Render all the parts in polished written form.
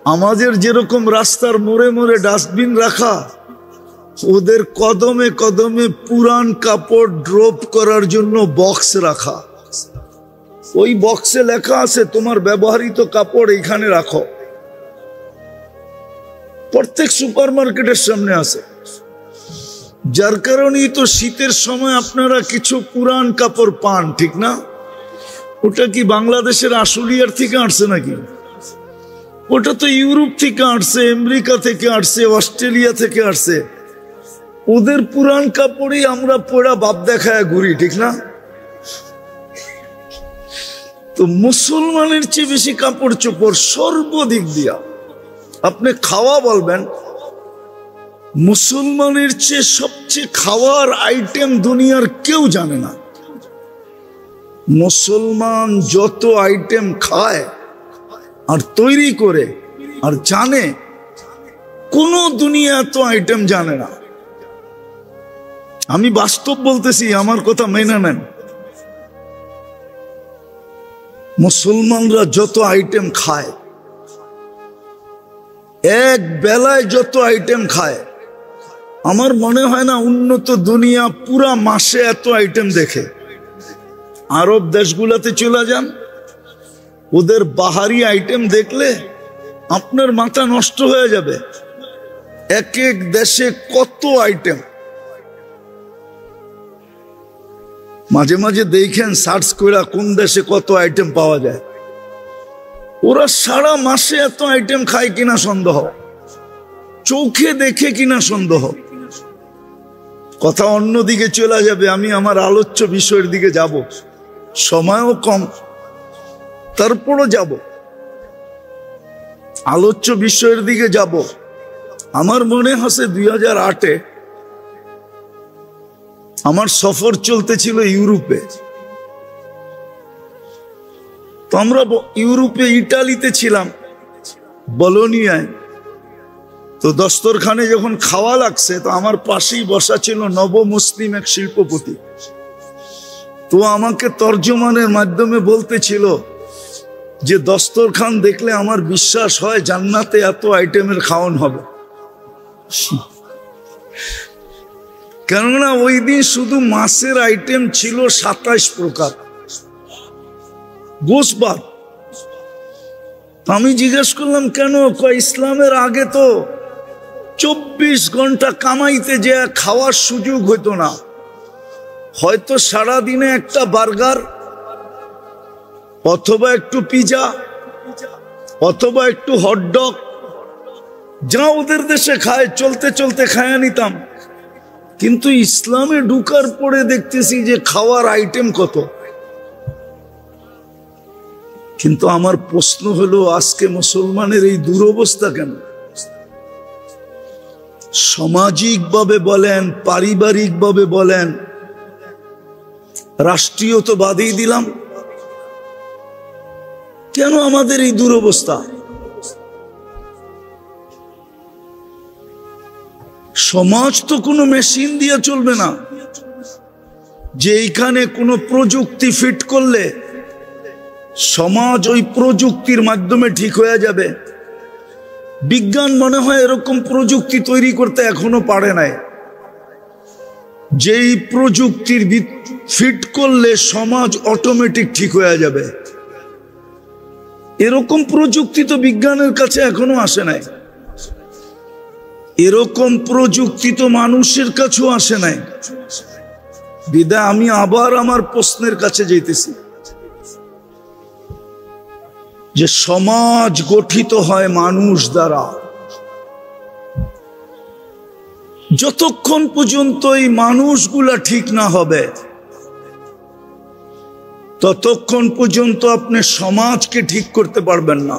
আমাদের যেরকম রাস্তার মোড়ে মোড়ে ডাস্টবিন রাখা, ওদের কদমে কদমে পুরান কাপড় ড্রপ করার জন্য বক্স রাখা। ওই বক্সে লেখা আছে তোমার ব্যবহৃত কাপড় এইখানে রাখো। প্রত্যেক সুপার মার্কেটের সামনে আছে। যার কারণেই তো শীতের সময় আপনারা কিছু পুরান কাপড় পান, ঠিক না? ওটা কি বাংলাদেশের আশুলিয়ার থেকে আসছে নাকি? ওটা তো ইউরোপ থেকে আসছে, আমেরিকা থেকে আসছে, অস্ট্রেলিয়া থেকে আসছে। ওদের পুরান কাপড়ই আমরা পরা বাপ দেখায় ঘুরি, ঠিক না? তো মুসলমানের চেয়ে বেশি কাপড় চোপড় সর্বদিক দিয়া। আপনি খাওয়া বলবেন, মুসলমানের চেয়ে সবচেয়ে খাওয়ার আইটেম দুনিয়ার কেউ জানে না। মুসলমান যত আইটেম খায় আর তৈরি করে আর জানে, কোন দুনিয়া এত আইটেম জানে না। আমি বাস্তব বলতেছি, আমার কথা মেনে নেন। মুসলমানরা যত আইটেম খায়, এক বেলায় যত আইটেম খায়, আমার মনে হয় না উন্নত দুনিয়া পুরা মাসে এত আইটেম দেখে। আরব দেশগুলোতে চলে যান, ওদের বাহারি আইটেম দেখলে আপনার মাথা নষ্ট হয়ে যাবে। এক এক দেশে কত আইটেম। মাঝে মাঝে দেখেন সার্চ করে কোন দেশে কত আইটেম পাওয়া যায়। ওরা সারা মাসে এত আইটেম খায় কিনা সন্দেহ, চোখে দেখে কিনা সন্দেহ। কথা অন্যদিকে চলে যাবে, আমি আমার আলোচ্য বিষয়ের দিকে যাব। সময়ও কম, তারপরও যাব, আলোচ্য বিষয়ের দিকে যাব। আমার মনে হচ্ছে 2008-এ আমার সফর চলতেছিল ইউরোপে। তো আমরা ইউরোপে ইটালিতে ছিলাম, বলোনিয়ায়। তো দস্তরখানে যখন খাওয়া লাগছে, তো আমার পাশেই বসা ছিল নব মুসলিম এক শিল্পপতি। তো আমাকে তর্জমানের মাধ্যমে বলতেছিল যে দস্তরখান দেখলে আমার বিশ্বাস হয় জান্নাতে এত আইটেমের খাওয়ান হবে। কেননা ওই দিন শুধু মাছের আইটেম ছিল 27 প্রকার, গোশবাদ। আমি জিজ্ঞেস করলাম কেন? ইসলামের আগে তো 24 ঘন্টা কামাইতে যে খাওয়ার সুযোগ হইতো না। হয়তো সারা দিনে একটা বার্গার অথবা একটু পিজা অথবা একটু হটডগ, যা ওদের দেশে খায় চলতে চলতে খায়া নিতাম। কিন্তু ইসলামে ঢুকার পরে দেখতেছি যে খাওয়ার আইটেম কত। কিন্তু আমার প্রশ্ন হলো, আজকে মুসলমানের এই দুরবস্থা কেন? সামাজিকভাবে বলেন, পারিবারিকভাবে বলেন, রাষ্ট্রীয় তো বাদই দিলাম, কেন আমাদের এই দুরবস্থা? সমাজ তো কোনো মেশিন দিয়ে চলবে না যে এইখানে কোনো প্রযুক্তি ফিট করলে সমাজ ওই প্রযুক্তির মাধ্যমে ঠিক হয়ে যাবে। বিজ্ঞান মনে হয় এরকম প্রযুক্তি তৈরি করতে এখনো পারে নাই, যেই প্রযুক্তির ফিট করলে সমাজ অটোমেটিক ঠিক হয়ে যাবে। এরকম প্রযুক্তি তো বিজ্ঞানের কাছে এখনো আসে নাই। এরকম প্রযুক্তি তো মানুষের কাছেও আসে নাই। বিদায় আমি আবার আমার প্রশ্নের কাছে যাইতেছি যে সমাজ গঠিত হয় মানুষ দ্বারা। যতক্ষণ পর্যন্ত এই মানুষগুলা ঠিক না হবে, ততক্ষণ পর্যন্ত আপনি সমাজকে ঠিক করতে পারবেন না।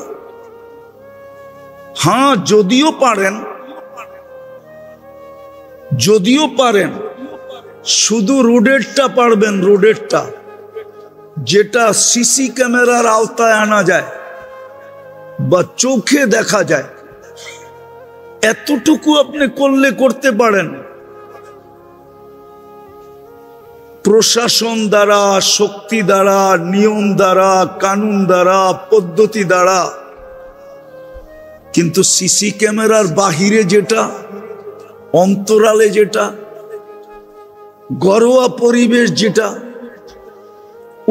হ্যাঁ, যদিও পারেন, শুধু রোডেরটা পারবেন, রোডেরটা যেটা সিসি ক্যামেরার আওতায় আনা যায় বা চোখে দেখা যায়, এতটুকু আপনি করতে পারেন। প্রশাসন দ্বারা, শক্তি দ্বারা, নিয়ম দ্বারা, কানুন দ্বারা, পদ্ধতি দ্বারা কিন্তু সিসি ক্যামেরার বাহিরে যেটা, অন্তরালে যেটা, ঘরোয়া পরিবেশ যেটা,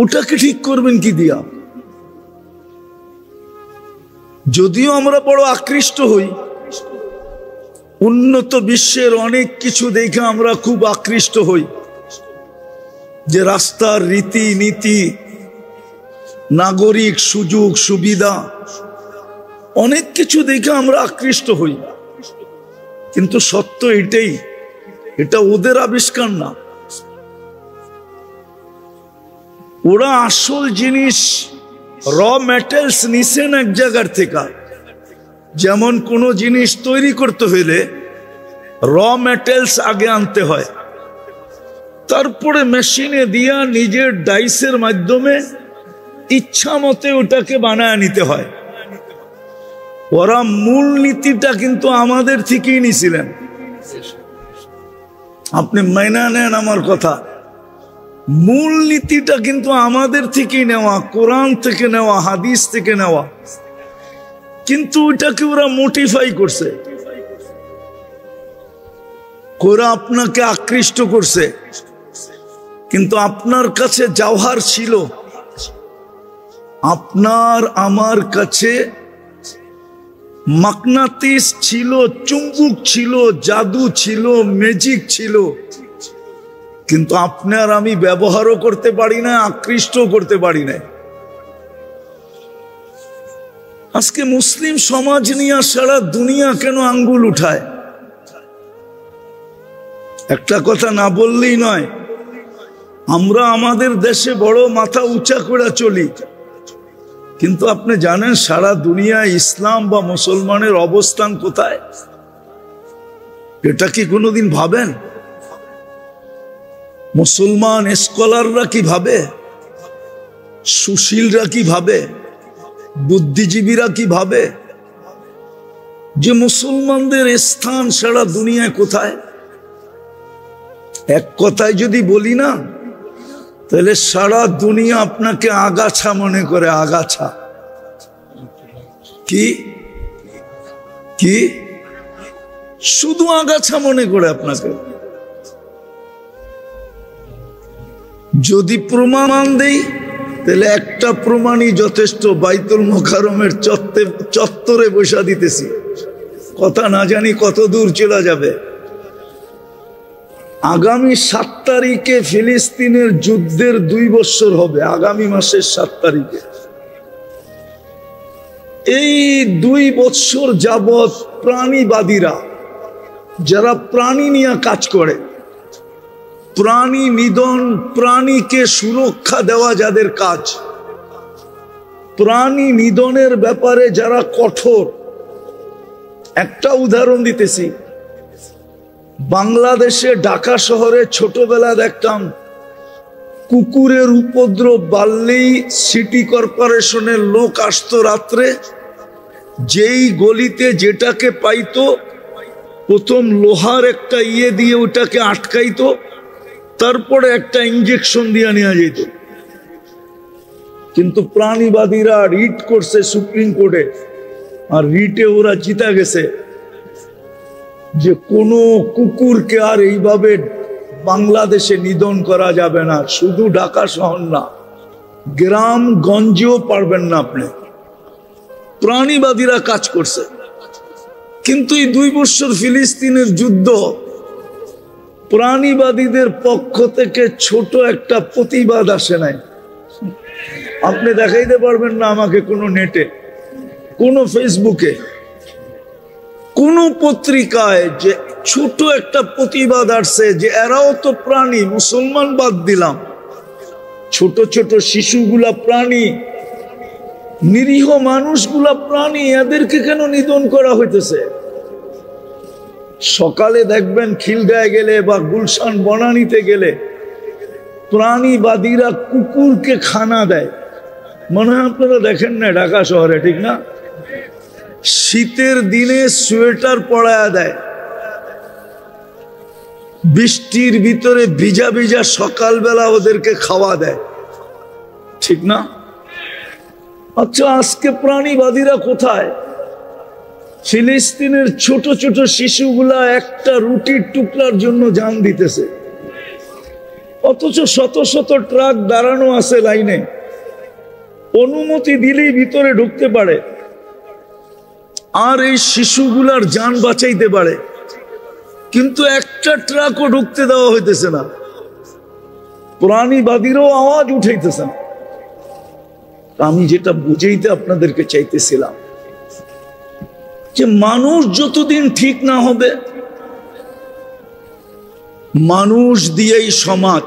ওটাকে ঠিক করবেন কি দিয়া? যদিও আমরা বড় আকৃষ্ট হই, উন্নত বিশ্বের অনেক কিছু দেখে আমরা খুব আকৃষ্ট হই, যে রাস্তার রীতি নীতি, নাগরিক সুযোগ সুবিধা, অনেক কিছু দেখে আমরা আকৃষ্ট হই। কিন্তু সত্য এটাই, এটা ওদের আবিষ্কার না। ওরা আসল জিনিস র মেটেরিয়ালস নিছেন এক জায়গার থেকে। যেমন কোনো জিনিস তৈরি করতে হইলে র মেটেরিয়ালস আগে আনতে হয়, তারপরে মেশিনে দিয়া নিজের ডাইসের মাধ্যমে ইচ্ছা মতে ওটাকে বানায় নিতে হয়। ওরা মূল নীতিটা কিন্তু আমাদের থেকেই নিছিলেন। আপনি মাইনা নেন আমার কথা, মূল নীতিটা কিন্তু আমাদের থেকেই নেওয়া, কোরআন থেকে নেওয়া, হাদিস থেকে নেওয়া। কিন্তু ওইটাকে ওরা মোটিফাই করছে, ওরা আপনাকে আকৃষ্ট করছে। কিন্তু আপনার কাছে জাওহার ছিল, আপনার আমার কাছে মাগনাতিস ছিল, চুম্বক ছিল, জাদু ছিল, ম্যাজিক ছিল। কিন্তু আপনার আমি ব্যবহারও করতে পারি না, আকৃষ্ট করতে পারি না। আজকে মুসলিম সমাজ নিয়ে সারা দুনিয়া কেন আঙ্গুল উঠায়? একটা কথা না বললেই নয়, আমরা আমাদের দেশে বড় মাথা উঁচা করে চলি, কিন্তু আপনি জানেন সারা দুনিয়ায় ইসলাম বা মুসলমানের অবস্থান কোথায়? এটা কি কোনোদিন ভাবেন? মুসলমান স্কলাররা কি ভাবে? সুশীলরা কি ভাবে? বুদ্ধিজীবীরা কি ভাবে যে মুসলমানদের স্থান সারা দুনিয়ায় কোথায়? এক কথায় যদি বলি না, তাহলে সারা দুনিয়া আপনাকে আগাছা মনে করে। আগাছা কি কি শুধু আগাছা মনে করে আপনাকে। যদি প্রমাণ দেই, তাহলে একটা প্রমাণই যথেষ্ট। বাইতুল মুকাররমের চত্বরে বসা দিতেছি, কথা না জানি কত দূর চলে যাবে। আগামী 7 তারিখে ফিলিস্তিনের যুদ্ধের 2 বছর হবে, আগামী মাসের 7 তারিখে। এই 2 বছর যাবৎ প্রাণীবাদীরা, যারা প্রাণী নিয়ে কাজ করে, প্রাণী নিধন, প্রাণীকে সুরক্ষা দেওয়া যাদের কাজ, প্রাণী নিধনের ব্যাপারে যারা কঠোর। একটা উদাহরণ দিতেছি, বাংলাদেশে ঢাকা শহরে ছোটবেলা দেখতাম কুকুরের উপদ্রব বাড়লেই সিটি কর্পোরেশনের লোক আসতো রাত্রে, যেই গলিতে যেটাকে পাইতো প্রথম লোহার একটা দিয়ে ওটাকে আটকাইতো, তারপরে একটা ইঞ্জেকশন দিয়ে নেওয়া যেত। কিন্তু প্রাণীবাদীরা রিট করছে সুপ্রিম কোর্টে, আর রিটে ওরা জিতা গেছে যে কোনো কুকুরকে আর এইভাবে বাংলাদেশে নিধন করা যাবে না। শুধু ঢাকা শহর না, গ্রাম গঞ্জেও পারবেন না আপনি। প্রাণীবাদীরা কাজ করছে। কিন্তু এই 2 বছর ফিলিস্তিনের যুদ্ধ, প্রাণীবাদীদের পক্ষ থেকে ছোট একটা প্রতিবাদ আসে নাই। আপনি দেখাইতে পারবেন না আমাকে কোনো নেটে, কোনো ফেসবুকে, কোন পত্রিকায় যে ছোট একটা প্রতিবাদ আসছে যে এরাও তো প্রাণী, মুসলমান বাদ দিলাম, ছোট ছোট শিশুগুলা প্রাণী, নিরীহ মানুষগুলা প্রাণী, এদেরকে কেন নিধন করা হইতেছে? সকালে দেখবেন খিলগায় গেলে বা গুলশান বনানীতে গেলে প্রাণীবাদীরা কুকুরকে খানা দেয়। মনে হয় আপনারা দেখেন না ঢাকা শহরে, ঠিক না? শীতের দিনে সোয়েটার পরায়া দেয়, বৃষ্টির ভিতরে ভিজা ভিজা সকালবেলা ওদেরকে খাওয়া দেয়, ঠিক না? আচ্ছা, আজকে প্রাণীবাদীরা কোথায়? ফিলিস্তিনের ছোট ছোট শিশুগুলা একটা রুটির টুকরার জন্য জান দিতেছে, অথচ শত শত ট্রাক দাঁড়ানো আছে লাইনে, অনুমতি দিলেই ভিতরে ঢুকতে পারে আর এই শিশুগুলার জান বাঁচাইতে পারে, কিন্তু একটা ট্রাকও ঢুকতে দেওয়া হইতেছে না। প্রাণীবাদীরও আওয়াজ উঠাইতেছে না। আমি যেটা বুঝাইতে আপনাদেরকে চাইতেছিলাম যে মানুষ যতদিন ঠিক না হবে, মানুষ দিয়েই সমাজ,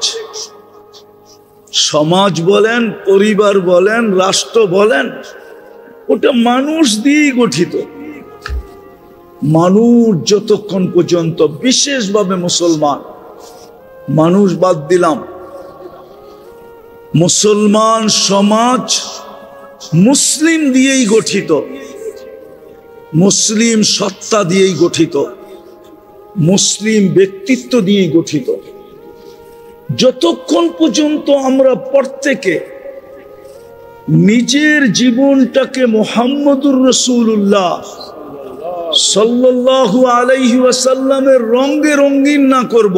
সমাজ বলেন, পরিবার বলেন, রাষ্ট্র বলেন, ওটা মানুষ দিয়েই গঠিত। মানুষ যতক্ষণ পর্যন্ত, বিশেষভাবে মুসলমান, মানুষ বাদ দিলাম, মুসলমান সমাজ মুসলিম দিয়েই গঠিত, মুসলিম সত্তা দিয়েই গঠিত, মুসলিম ব্যক্তিত্ব দিয়েই গঠিত। যতক্ষণ পর্যন্ত আমরা প্রত্যেকে নিজের জীবনটাকে মুহাম্মদুর রাসূলুল্লাহ সাল্লাল্লাহু আলাইহি ওয়াসাল্লামের রঙে রঙিন না করব,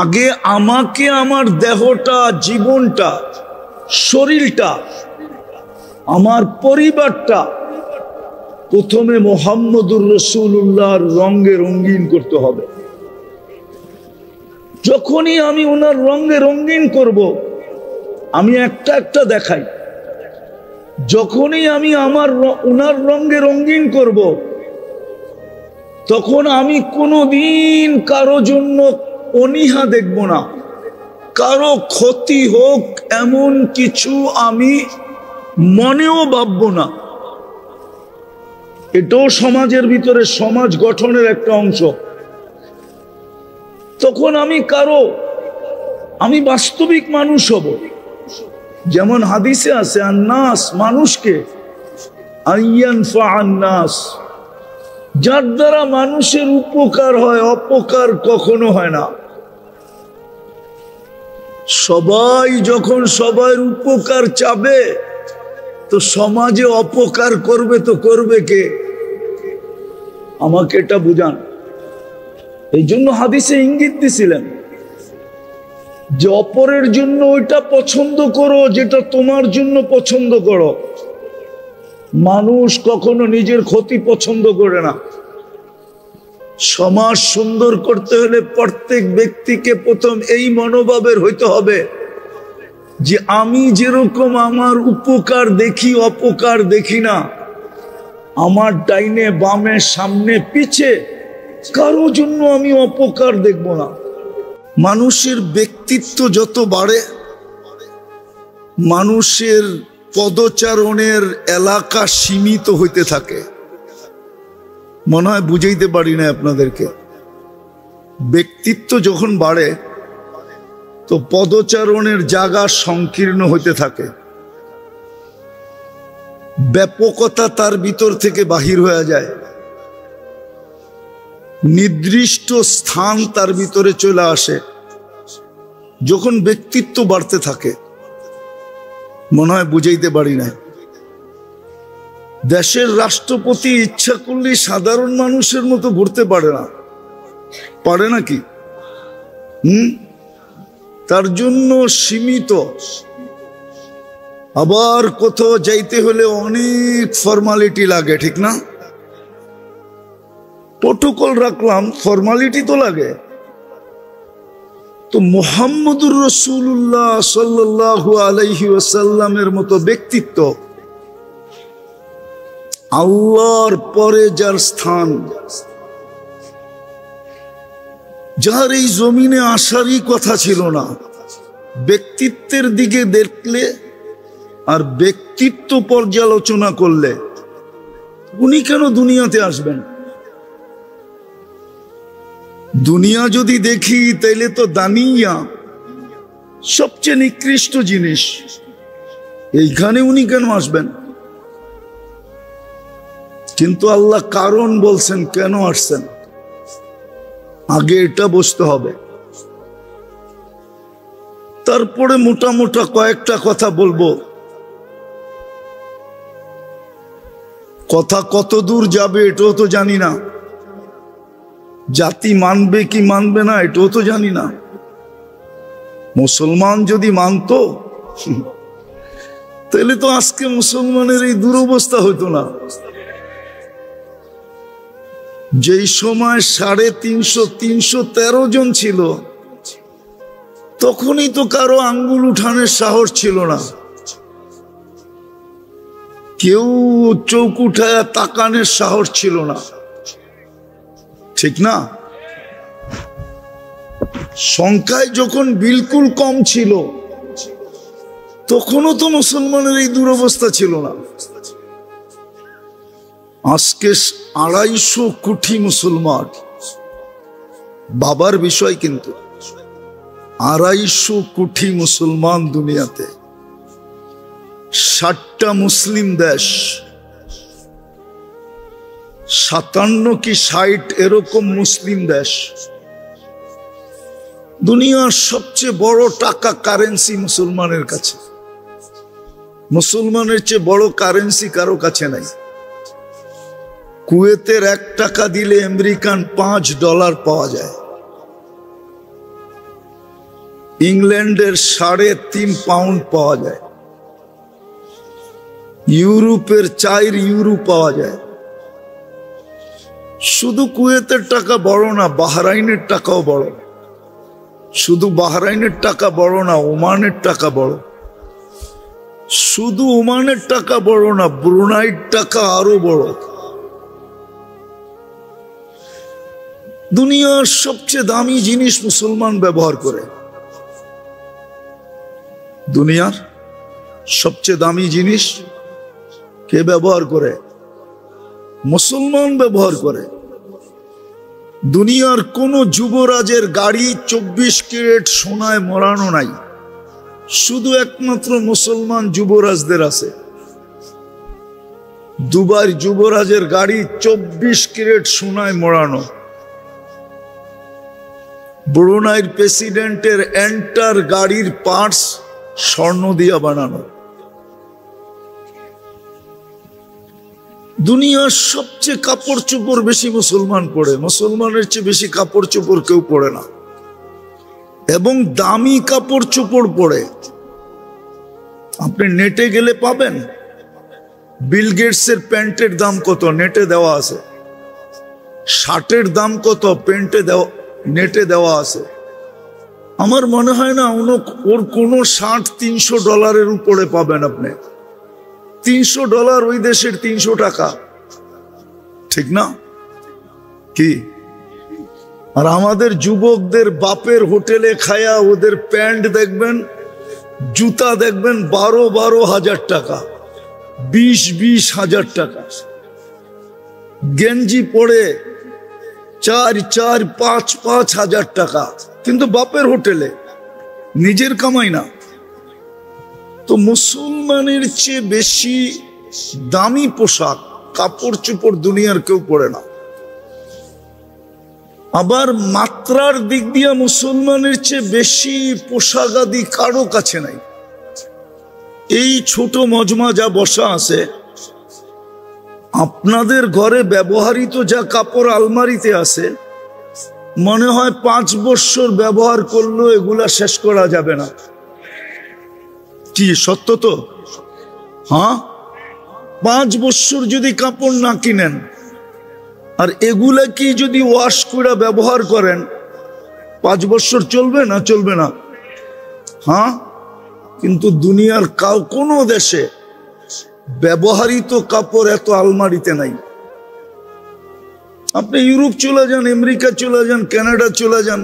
আগে আমাকে, আমার দেহটা, জীবনটা, শরীরটা, আমার পরিবারটা প্রথমে মুহাম্মদুর রাসূলুল্লাহর রঙে রঙিন করতে হবে। যখনই আমি ওনার রঙে রঙিন করব, আমি একটা একটা দেখাই, যখনই আমি ওনার রঙে রঙিন করব, তখন আমি কোনোদিন কারো জন্য অনীহা দেখব না, কারো ক্ষতি হোক এমন কিছু আমি মনেও ভাবব না। এটাও সমাজের ভিতরে, সমাজ গঠনের একটা অংশ। তখন আমি বাস্তবিক মানুষ হব। যেমন হাদিসে আছে, আন্নাস, মানুষকে, আইয়ানফাআন্নাস, যার দ্বারা মানুষের উপকার হয়, অপকার কখনো হয় না। সবাই যখন সবার উপকার চাবে, তো সমাজে অপকার করবে তো করবে কে? আমাকে এটা বুঝান। এই জন্য হাদিসে ইঙ্গিত দিছিলেন যে অপরের জন্য ওইটা পছন্দ করো যেটা তোমার জন্য পছন্দ করো। মানুষ কখনো নিজের ক্ষতি পছন্দ করে না। সমাজ সুন্দর করতে হলে প্রত্যেক ব্যক্তিকে প্রথম এই মনোভাবের হইতে হবে যে আমি যেরকম আমার উপকার দেখি, অপকার দেখি না। আমার ডাইনে বামে সামনে পিছে কারো জন্য আমি অপকার দেখব না। মানুষের ব্যক্তিত্ব যত বাড়ে, মানুষের পদচারণের এলাকা সীমিত হইতে থাকে। মনে হয় বুঝাইতে পারি না আপনাদেরকে। ব্যক্তিত্ব যখন বাড়ে তো পদচারণের জায়গা সংকীর্ণ হইতে থাকে, ব্যাপকতা তার ভিতর থেকে বাহির হয়ে যায়, নির্দিষ্ট স্থান তার ভিতরে চলে আসে। যখন ব্যক্তিত্ব বাড়তে থাকে, মনে হয় বুঝাইতে পারি না। দেশের রাষ্ট্রপতি ইচ্ছা করলে সাধারণ মানুষের মতো ঘুরতে পারে না, পারে নাকি? তার জন্য সীমিত। আবার কোথাও যাইতে হলে অনেক ফর্মালিটি লাগে, ঠিক না? প্রোটোকল রাখলাম, ফর্মালিটি তো লাগে। তো মুহাম্মদুর রাসূলুল্লাহ সাল্লাল্লাহু আলাইহি ওয়াসাল্লামের মতো ব্যক্তিত্ব, আল্লাহর পরে যার স্থান, যার এই জমিনে আসারই কথা ছিল না, ব্যক্তিত্বের দিকে দেখলে আর ব্যক্তিত্ব পর্যালোচনা করলে উনি কেন দুনিয়াতে আসবেন? দুনিয়া যদি দেখি তাইলে তো দানিয়া, সবচেয়ে নিকৃষ্ট জিনিস, এইখানে উনি কেন আসবেন? কিন্তু আল্লাহ কারণ বলছেন কেন আসছেন। আগে এটা বুঝতে হবে, তারপরে মোটা মোটা কয়েকটা কথা বলবো। কথা কত দূর যাবে এটাও তো জানি না, জাতি মানবে কি মানবে না এটাও তো জানি না। মুসলমান যদি মানতো তাহলে তো আজকে মুসলমানের এই দুরবস্থা হতো না। যেই সময় 350-313 জন ছিল, তখনই তো কারো আঙ্গুল উঠানোর সাহস ছিল না, কেউ চোখ উঠায় তাকানোর সাহস ছিল না, ঠিক না? সংখ্যায় যখন বিলকুল কম ছিল, তখনও তো মুসলমানের এই দুরবস্থা ছিল না। আজকে 250 কোটি মুসলমান, বাবার বিষয় কিন্তু 250 কোটি মুসলমান দুনিয়াতে, 60টা মুসলিম দেশ, 57 কি 60 এরকম মুসলিম দেশ। দুনিয়ার সবচেয়ে বড় টাকা কারেন্সি মুসলমানের কাছে, মুসলমানের চেয়ে বড় কারেন্সি কারো কাছে নাই। কুয়েতের 1 টাকা দিলে আমেরিকান $5 পাওয়া যায়, ইংল্যান্ডের 3.5 পাউন্ড পাওয়া যায়, ইউরোপের 4 ইউরো পাওয়া যায়। শুধু কুয়েতের টাকা বড় না, বাহরাইনের টাকাও বড়। শুধু বাহরাইনের টাকা বড় না, ওমানের টাকা বড়। শুধু ওমানের টাকা বড় না, ব্রুনাইর টাকা আরো বড়। দুনিয়ার সবচেয়ে দামি জিনিস মুসলমান ব্যবহার করে, দুনিয়ার সবচেয়ে দামি জিনিস কে ব্যবহার করে? মুসলমান ব্যবহার করে। দুনিয়ার কোন যুবরাজের গাড়ি 24 ক্যারেট সোনায় মোড়ানো নাই, শুধু একমাত্র মুসলমান যুবরাজদের আছে। দুবাই যুবরাজের গাড়ি 24 ক্যারেট সোনায় মোড়ানো। ব্রুনাইয়ের প্রেসিডেন্টের এন্টার গাড়ির পার্টস স্বর্ণ দিয়া বানানো। দুনিয়ার সবচেয়ে কাপড় চোপড় বেশি মুসলমান পরে, মুসলমানের চেয়ে বেশি কাপড় চোপড় কেউ পরে না, এবং দামি কাপড় চোপড় পরে। আপনি নেটে গেলে পাবেন বিল গেটসের প্যান্টের দাম কত, নেটে দেওয়া আছে। শার্টের দাম কত, প্যান্টে দেওয়া, নেটে দেওয়া আছে। আমার মনে হয় না ওর কোনো শার্ট $300 উপরে পাবেন আপনি। $300 ওই দেশের 300 টাকা, ঠিক না? কি? আর আমাদের যুবকদের বাপের হোটেলে খায়া ওদের প্যান্ট দেখবেন, জুতা দেখবেন 12-12 হাজার টাকা, 20-20 হাজার টাকা। গেঞ্জি পরে 4-4-5-5 হাজার টাকা, কিন্তু বাপের হোটেলে, নিজের কামাই না। তো মুসলমানের চেয়ে বেশি দামি পোশাক কাপড় চোপড় দুনিয়ার কেউ পরে না। আবার মাত্রার দিক দিয়ে মুসলমানের চেয়ে বেশি পোশাক আদি কারো কাছে নাই। এই ছোট মজমা যা বসা আছে, আপনাদের ঘরে ব্যবহৃত যা কাপড় আলমারিতে আছে, মনে হয় 5 বছর ব্যবহার করলেও এগুলা শেষ করা যাবে না। কি সত্য তো? হ্যাঁ, 5 বছর যদি কাপড় না কিনেন আর এগুলা কি যদি ওয়াশ করে ব্যবহার করেন, 5 বছর চলবে না? চলবে না। হ্যাঁ, কিন্তু দুনিয়ার কোনো দেশে ব্যবহৃত কাপড় এত আলমারিতে নাই। আপনি ইউরোপ চলে যান, আমেরিকা চলে যান, কানাডা চলে যান।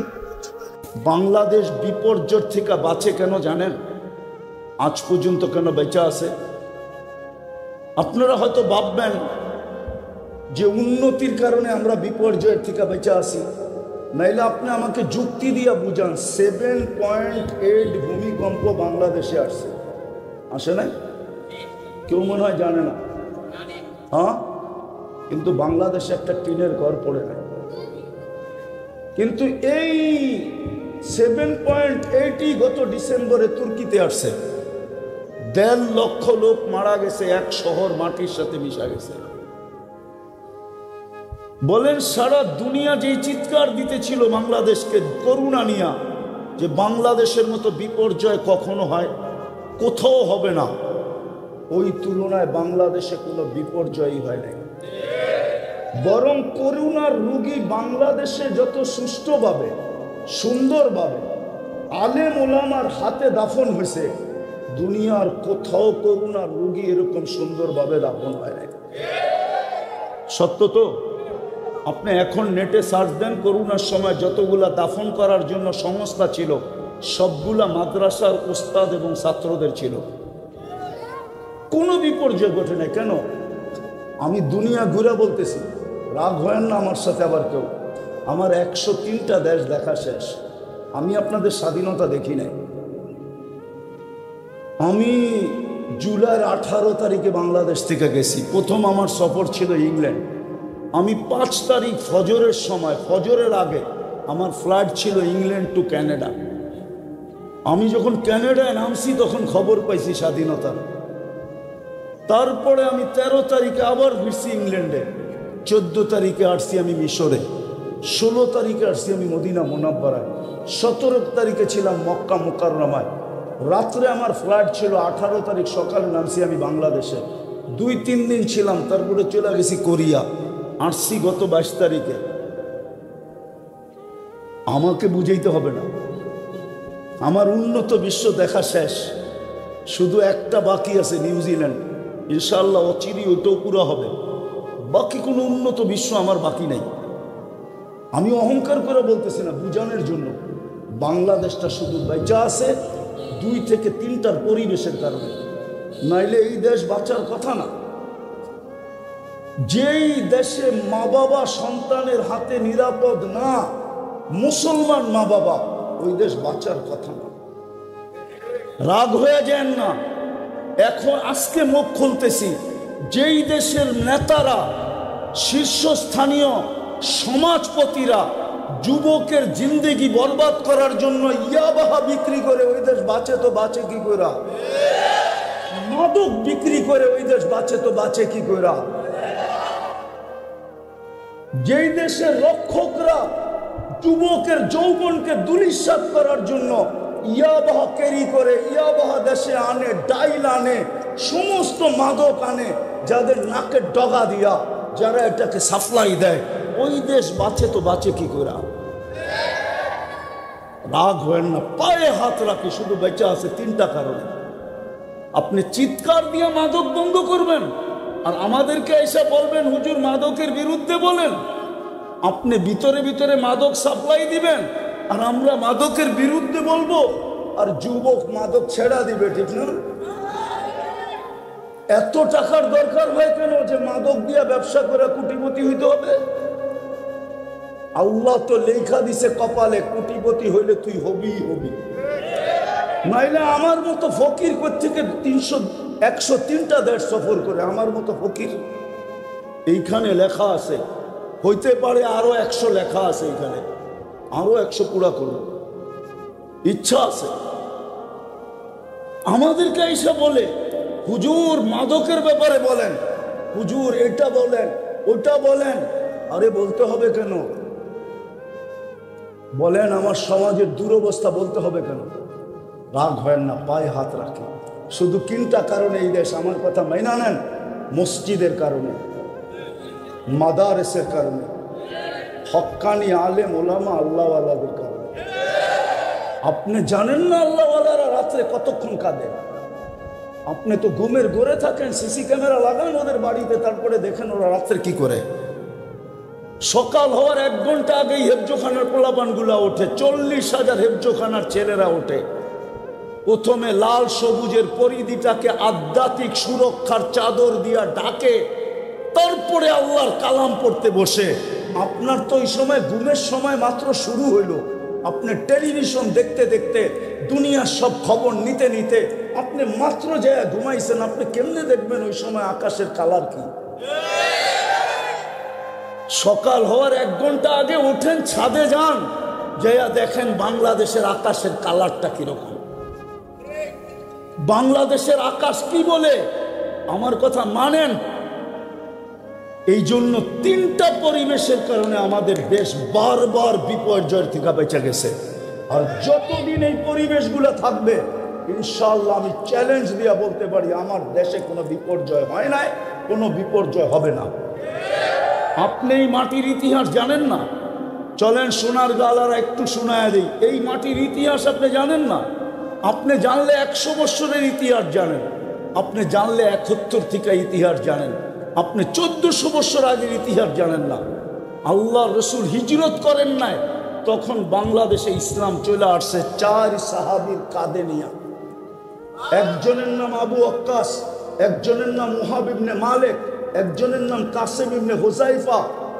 বাংলাদেশ বিপর্যয় থেকে বাঁচে কেন জানেন? আজ পর্যন্ত কেন বেঁচে আছে? আপনারা হয়তো ভাববেন যে উন্নতির কারণে আমরা বিপর্যয়ের থেকে বেঁচে আছি, নাইলে আপনি আমাকে যুক্তি দিয়ে বুঝান। 7.8 ভূমিকম্প বাংলাদেশে আসছে, আসে নাই? কেউ মনে হয় জানে না। হ্যাঁ, কিন্তু বাংলাদেশে একটা টিনের ঘর পড়ে নাই। কিন্তু এই 7.8 গত ডিসেম্বরে তুর্কিতে আসছে। 1.5 লক্ষ লোক মারা গেছে, এক শহর মাটির সাথে মিশা গেছে। বলেন সারা দুনিয়া যেই চিৎকার দিতেছিল বাংলাদেশকে করুণা নিয়া, যে বাংলাদেশের মতো বিপর্যয় কখনো হয়, কোথাও হবে না, ওই তুলনায় বাংলাদেশে কোনো বিপর্যয়ই হয় নাই। বরং করুণার রোগী বাংলাদেশে যত সুষ্ঠুভাবে সুন্দরভাবে আলেম ওলামার হাতে দাফন হয়েছে, দুনিয়ার কোথাও করুণার রোগী এরকম সুন্দরভাবে দাফন হয় নাই। সত্য তো? আপনি এখন নেটে সার্চ দেন, করোনার সময় যতগুলা দাফন করার জন্য সংস্থা ছিল সবগুলা মাদ্রাসার উস্তাদ এবং ছাত্রদের ছিল। কোনো বিপর্যয় ঘটে নাই। কেন? আমি দুনিয়া ঘুরে বলতেছি, রাগ হয় না আমার সাথে আবার কেউ। আমার 103টা দেশ দেখা শেষ। আমি আপনাদের স্বাধীনতা দেখি নাই। আমি জুলাইয়ের 18 তারিখে বাংলাদেশ থেকে গেছি। প্রথম আমার সফর ছিল ইংল্যান্ড। আমি 5 তারিখ ফজরের সময়, ফজরের আগে আমার ফ্লাইট ছিল ইংল্যান্ড টু ক্যানাডা। আমি যখন ক্যানাডায় নামছি তখন খবর পাইছি স্বাধীনতার। তারপরে আমি 13 তারিখে আবার ফিরছি ইংল্যান্ডে। 14 তারিখে আসছি আমি মিশরে। 16 তারিখে আসছি আমি মদিনা মুনাব্বারায়। 17 তারিখে ছিলাম মক্কা মুকাররমায়। রাত্রে আমার ফ্লাইট ছিল। 18 তারিখ সকালে নামছি আমি বাংলাদেশে। 2-3 দিন ছিলাম, তারপরে চলে গেছি কোরিয়া। আসছি গত 22 তারিখে। আমাকে বুঝাইতে হবে না, আমার উন্নত বিশ্ব দেখা শেষ। শুধু একটা বাকি আছে, নিউজিল্যান্ড। ইনশাআল্লাহ অচিরেই ওইটাও পুরো হবে। বাকি কোনো উন্নত বিশ্ব আমার বাকি নাই। আমি অহংকার করে বলতেছি না, বুঝানোর জন্য। বাংলাদেশটা শুধু বেঁচে আছে 2 থেকে 3টার পরিবেশের কারণে, নাইলে এই দেশ বাঁচার কথা না। যেই দেশে মা বাবা সন্তানের হাতে নিরাপদ না, মুসলমান মা বাবা, ওই দেশ বাঁচার কথা না। রাগ হয়ে যান না। এখন আজকে মুখ খুলতেছি, যেই দেশের নেতারা, শীর্ষস্থানীয় সমাজপতিরা যুবকের জিন্দেগি বরবাদ করার জন্য ইয়াবাহা বিক্রি করে ওই দেশ বাঁচে, তো বাঁচে কি করে? মাদক বিক্রি করে ওই দেশ বাঁচে, তো বাঁচে কি করে? যেই দেশের রক্ষকরা যুবকের যৌবনকে দুলিশ্বাত করার জন্য ইয়াবাহা ক্যারি করে, ইয়াবাহা দেশে আনে, ডাইল আনে, সমস্ত মাদক আনে, যাদের নাকের ডগা দিয়া যারা এটাকে সাপ্লাই দেয়, ওই দেশ বাঁচে, তো বাঁচে কি করে? রাগ হয় না, পায়ে হাত রাখি। শুধু বেঁচে আছে 3টা কারণে। আপনি চিৎকার দিয়ে মাদক বন্ধ করবেন, আর আমাদেরকে এসে বলবেন হুজুর মাদকের বিরুদ্ধে বলেন। আপনি ভিতরে ভিতরে মাদক সাপ্লাই দিবেন, আর আমরা মাদকের বিরুদ্ধে বলবো, আর যুবক মাদক ছেড়া দিবে। ঠিক না? এত টাকার দরকার হয় কেন যে মাদক দিয়ে ব্যবসা করে কোটিপতি হইতে হবে? আল্লাহ তো লেখা দিছে কপালে, কোটিপতি হইলে তুই হবি হবি। নাইলে আমার মতো ফকির কোত্থেকে 103টা দেশ সফর করে? আমার মতো ফকির এইখানে লেখা আছে, হইতে পারে আরো 100 লেখা আছে এইখানে, আরো 100 পুরা করব, ইচ্ছা আছে। আমাদেরকে এসে বলে হুজুর মাদকের ব্যাপারে বলেন, হুজুর এটা বলেন, ওটা বলেন। আরে বলতে হবে কেন? বলেন আমার সমাজের দুরবস্থা বলতে হবে কেন? রাগ হয় না, পায়ে হাত রাখি। শুধু 3টা কারণে এই দেশ, আমার কথা মাইনা নেন। মসজিদের কারণে, মাদারেসের কারণে, হক্কানি আলেম ওলামা আল্লাহওয়ালাদের কারণে। আপনি জানেন না আল্লাহওয়ালারা রাত্রে কতক্ষণ কাঁদে? আপনি তো ঘুমের ঘরে থাকেন, সিসি ক্যামেরা লাগান ওদের বাড়িতে, তারপরে দেখেন ওরা রাত্রে কি করে। সকাল হওয়ার 1 ঘন্টা আগেই হেফজোখানার পোলাপানগুলা ওঠে। 40,000 হেফজোখানার ছেলেরা ওঠে। প্রথমে লাল সবুজের পরিধিটাকে আধ্যাত্মিক সুরক্ষার চাদর দিয়া ঢাকে, তারপরে আল্লাহর কালাম পড়তে বসে। আপনার তো ওই সময় ঘুমের সময় মাত্র শুরু হইল। আপনি টেলিভিশন দেখতে দেখতে, দুনিয়ার সব খবর নিতে নিতে আপনি মাত্র যায় ঘুমাইছেন। আপনি কেমনে দেখবেন ওই সময় আকাশের কালার কি? সকাল হওয়ার 1 ঘন্টা আগে ওঠেন, ছাদে যান, যাইয়া দেখেন বাংলাদেশের আকাশের কালারটা কিরকম। বাংলাদেশের আকাশ কি বলে? আমার কথা মানেন। এই জন্য তিনটা পরিবেশের কারণে আমাদের দেশ বারবার বিপর্যয়ের থেকে বেঁচে গেছে। আর যতদিন এই পরিবেশগুলো থাকবে, ইনশাআল্লাহ আমি চ্যালেঞ্জ দিয়ে বলতে পারি আমার দেশে কোনো বিপর্যয় হয় নাই, কোনো বিপর্যয় হবে না। আপনি এই মাটির ইতিহাস জানেন না? চলেন সোনার গালারা একটু শোনায় দিই। এই মাটির ইতিহাস আপনি জানেন না? আপনি জানলে 100 বছরের ইতিহাস জানেন, আপনি জানলে 71 থেকে ইতিহাস জানেন, আপনি 1400 বছর আগের ইতিহাস জানেন না। আল্লাহ রসুল হিজরত করেন নাই, তখন বাংলাদেশে ইসলাম চলে আসছে 4 সাহাবীর কাঁধে নিয়ে। একজনের নাম আবু ওয়াক্কাস, একজনের নাম মুহাব ইবনে মালিক, একজনের নাম কাসেম ইবনে হুযাইফা,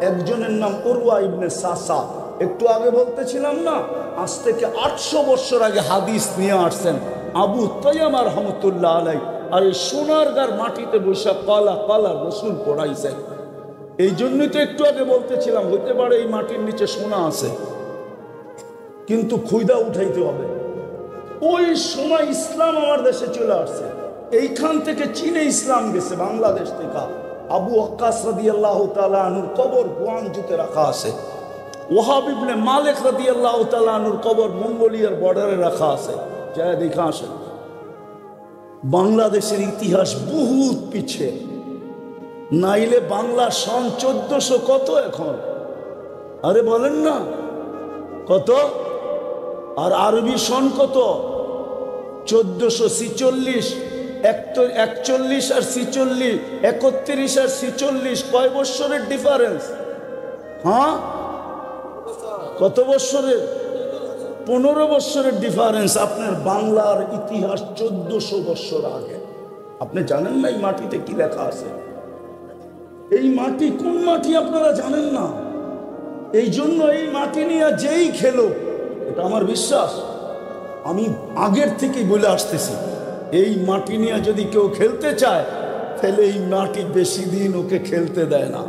একজনের নাম উরওয়া ইবনে সাসা। একটু আগে বলতেছিলাম না, আজ থেকে 800 বছর আগে হাদিস নিয়ে আসছেন আবু তাইয়ামা রাহমাতুল্লাহ আলাইহি। আর এই সোনারগাঁর মাটিতে বৈশা পালা পালা রসুল পড়াইছে। এই জন্যই তো একটু আগে বলতেছিলাম, হইতে পারে এই মাটির নিচে সোনা আছে, কিন্তু খুইদা উঠাইতে হবে। ওই সময় ইসলাম আমার দেশে চলে আসছে, এইখান থেকে চীনে ইসলাম গেছে, বাংলাদেশ থেকে। আবু ওয়াক্কাস রাদিয়াল্লাহু তাআলা আনহুর কবর গুয়াংজুতে রাখা আছে। ওয়াহাব ইবনে মালিক রাদিয়াল্লাহু তাআলা আনহুর কবর মঙ্গোলিয়ার বর্ডারে রাখা আছে, যা দেখা আসেন। বাংলাদেশের ইতিহাস বহুত পিছে, নাইলে বাংলা সন 1400 কত এখন? আরে বলেন না কত? আর আরবি সন কত? 1446। 41 আর 46, 31 আর 46, কয় বৎসরের ডিফারেন্স? হ্যাঁ, কত বৎসরের? 15 বৎসরের ডিফারেন্স। আপনার বাংলার ইতিহাস 1400 বৎসর আগে। আপনি জানেন না এই মাটিতে কি লেখা আছে? এই মাটি কোন মাটি আপনারা জানেন না। এই জন্য এই মাটি নিয়ে যেই খেলো, এটা আমার বিশ্বাস, আমি আগের থেকেই বলে আসতেছি, এই মাটি নিয়ে যদি কেউ খেলতে চায়, তাহলে এই মাটি বেশি দিন ওকে খেলতে দেয় না।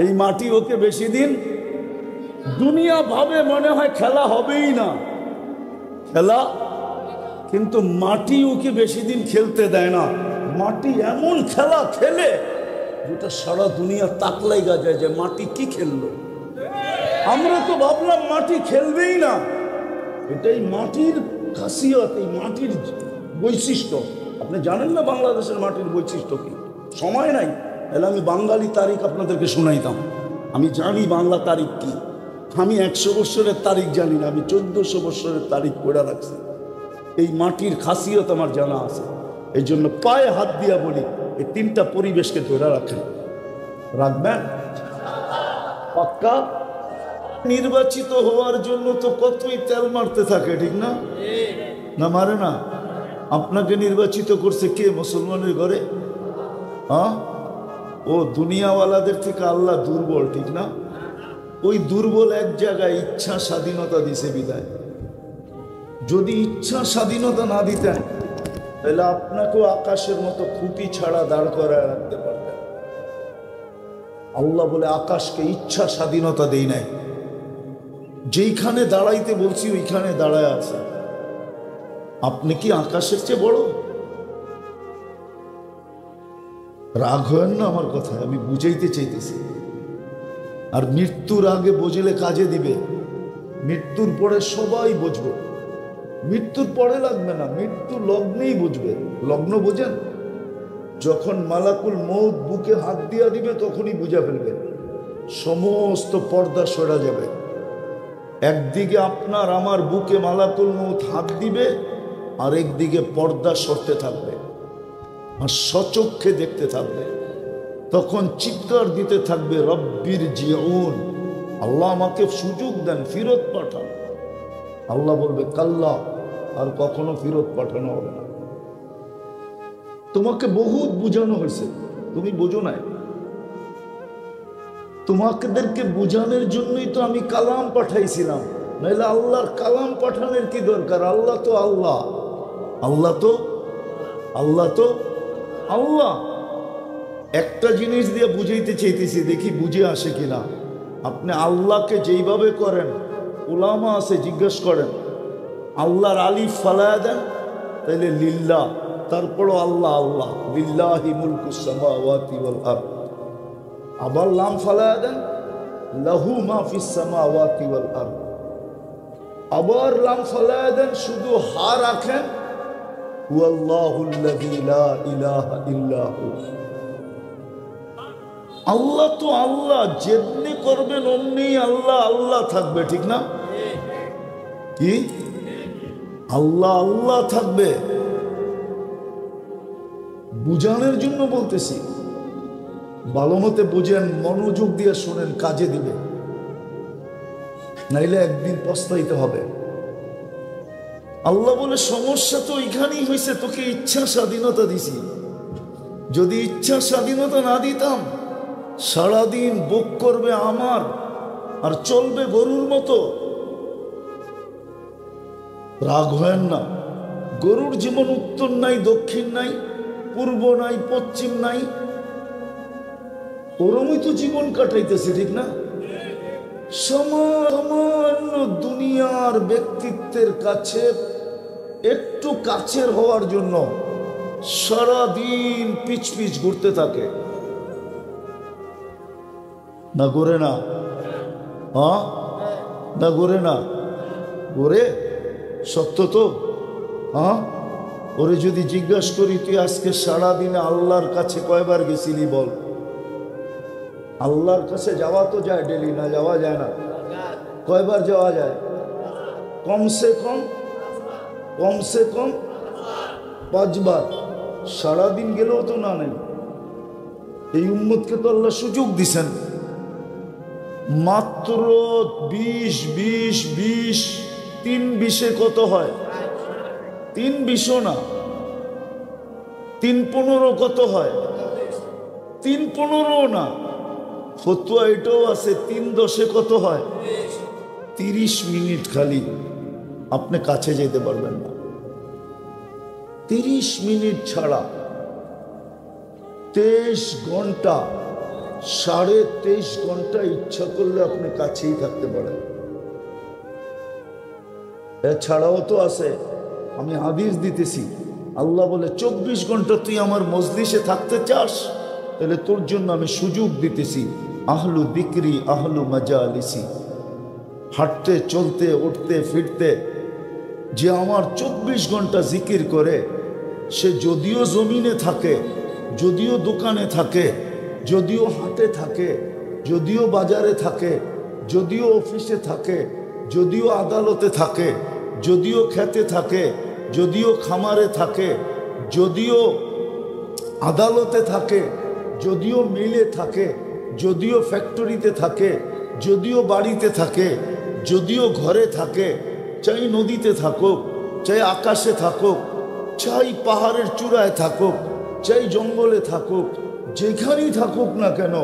এই মাটি ওকে বেশি দিন, দুনিয়া ভাবে মনে হয় খেলা হবেই না, খেলা, কিন্তু মাটি ওকে বেশি দিন খেলতে দেয় না। মাটি এমন খেলা খেলে যেটা সারা দুনিয়া তাকলাই যায় যে মাটি কি খেললো। আমরা তো ভাবলাম মাটি খেলবেই না, এটাই মাটির খাসিয়ত, এই মাটির বৈশিষ্ট্য। আপনি জানেন না বাংলাদেশের মাটির বৈশিষ্ট্য কি? সময় নাই, তাহলে আমি বাঙালি তারিখ আপনাদেরকে শোনাইতাম। আমি জানি বাংলা তারিখ কি। আমি 100 বৎসরের তারিখ জানি না, আমি 1400 বৎসরের তারিখ পড়ে রাখছি। এই মাটির খাসিয়ত আমার জানা আছে। এই জন্য পায়ে হাত দিয়া বলি, এই 3টা পরিবেশকে ধরে রাখেন, রাখবেন পাক্কা। নির্বাচিত হওয়ার জন্য তো কতই তেল মারতে থাকে, ঠিক না? না মারে না? আপনাকে নির্বাচিত করছে কে? মুসলমানের ঘরে। হ্যাঁ, ও দুনিয়াওয়ালাদের থেকে আল্লাহ দুর্বল, ঠিক না? ওই দুর্বল এক জায়গায় ইচ্ছা স্বাধীনতা দিছে বিদায়। যদি ইচ্ছা স্বাধীনতা না দিতেন, তাহলে আপনাকেও আকাশের মতো খুঁটি ছাড়া দাঁড় করায় রাখতে পারতেন। আল্লাহ বলে আকাশকে ইচ্ছা স্বাধীনতা দেই নাই, যেইখানে দাঁড়াইতে বলছি ওইখানে দাঁড়ায় আছে। আপনি কি আকাশের চেয়ে বড়? রাগ হয় না আমার কথায়, আমি বুঝাইতে চাইতেছি। আর মৃত্যুর আগে বুঝলে কাজে দিবে, মৃত্যুর পরে সবাই বুঝবে। মৃত্যুর পরে লাগবে না, মৃত্যু লগ্নেই বুঝবে। লগ্ন বোঝেন? যখন মালাকুল মউত বুকে হাত দিয়া দিবে তখনই বুঝা ফেলবে, সমস্ত পর্দা সরা যাবে। একদিকে আপনার আমার বুকে মালাকুল মউত হাত দিবে, আর একদিকে পর্দা সরতে থাকবে, আর সচক্ষে দেখতে থাকবে। তখন চিৎকার দিতে থাকবে, রব্বির জিউন, আল্লাহ আমাকে সুযোগ দেন, ফিরত পাঠান। আল্লাহ বলবে কাল্লা, আর কখনো ফিরত পাঠানো হবে না। তোমাকে বহুত বুঝানো হয়েছে, তুমি বোঝো নাই। তোমাদেরকে বুঝানোর জন্যই তো আমি কালাম পাঠাইছিলাম, নাহলে আল্লাহর কালাম পাঠানোর কি দরকার? আল্লাহ তো আল্লাহ, আল্লাহ তো আল্লাহ তো আল্লাহ। একটা জিনিস দিয়ে বুঝাইতে চাইতেছি, দেখি বুঝে আসে কিনা। আপনি আল্লাহকে যেইভাবে করেন, উলামা আছে জিজ্ঞেস করেন, আল্লাহর আলিফ ফালায়া দেন, তাইলে লিল্লাহ, তারপরও আল্লাহ আল্লাহ, লিল্লাহি মুলকুস সামাওয়াতি ওয়াল আরদ। আবার লাম ফালায়া দেন, লাহু মা ফিস সামাওয়াতি ওয়াল আরদ। আবার লাম ফালায়া দেন, শুধু হা রাখেন, হুয়াল্লাহুল্লাযী লা ইলাহা ইল্লা হু। আল্লাহ তো আল্লাহ, যেমনি করবেন অমনি আল্লাহ আল্লাহ থাকবে, ঠিক না? কি আল্লাহ আল্লাহ থাকবে? বুঝানোর জন্য বলতেছি, ভালো মতে বুঝেন, মনোযোগ দিয়ে শোনেন, কাজে দিবে, নাইলে একদিন পস্তাইতে হবে। আল্লাহ বলে সমস্যা তো এখানেই হয়েছে, তোকে ইচ্ছা স্বাধীনতা দিছি। যদি ইচ্ছা স্বাধীনতা না দিতাম, সারাদিন ভোগ করবে আমার আর চলবে গরুর মতো। রাগ হয় না, গরুর যেমন উত্তর নাই, দক্ষিণ নাই, পূর্ব নাই, পশ্চিম নাই, ওরমই তো জীবন কাটাইতেছে, ঠিক না? সামান্য দুনিয়ার ব্যক্তিত্বের কাছে একটু কাছের হওয়ার জন্য সারাদিন পিছ পিছ ঘুরতে থাকে, না ঘুরে না? হ্যাঁ না ঘুরে না? ঘুরে, সত্য তো। হ্যাঁ, ওরে যদি জিজ্ঞাসা করি, তুই আজকে সারাদিনে আল্লাহর কাছে কয়বার গেছিলি বল? আল্লাহর কাছে যাওয়া তো যায় ডেলি, না যাওয়া যায় না? কয়বার যাওয়া যায়? কমসে কম 5 বার। সারাদিন গেলেও তো না নেই। এই উম্মতকে তো আল্লাহ সুযোগ দিছেন, মাত্র 20 3 20-এ কত হয়? 3 20 না, 3 15 কত হয়? 3 15 না, ফতুয়া এটাও আছে, 3 10-এ কত হয়? 30 মিনিট খালি আপনি কাছে যেতে পারবেন না। 30 মিনিট ছাড়া 23 ঘন্টা, 23.5 ঘন্টা ইচ্ছা করলে আপনি কাছেই থাকতে পারেন। এছাড়াও তো আছে, আমি হাদিস দিতেছি, আল্লাহ বলে 24 ঘন্টা তুই আমার মজলিসে থাকতে চাস, তাহলে তোর জন্য আমি সুযোগ দিতেছি, আহলু যিকরি আহলু মাজালিসি। হাঁটতে চলতে উঠতে ফিরতে যে আমার 24 ঘন্টা জিকির করে, সে যদিও জমিনে থাকে, যদিও দোকানে থাকে, যদিও হাটে থাকে, যদিও বাজারে থাকে, যদিও অফিসে থাকে, যদিও আদালতে থাকে, যদিও খেতে থাকে, যদিও খামারে থাকে, যদিও আদালতে থাকে, যদিও মিলে থাকে, যদিও ফ্যাক্টরিতে থাকে, যদিও বাড়িতে থাকে, যদিও ঘরে থাকে, চাই নদীতে থাকুক, চাই আকাশে থাকুক, চাই পাহাড়ের চূড়ায় থাকুক, চাই জঙ্গলে থাকুক, যেখানেই থাকুক না কেন,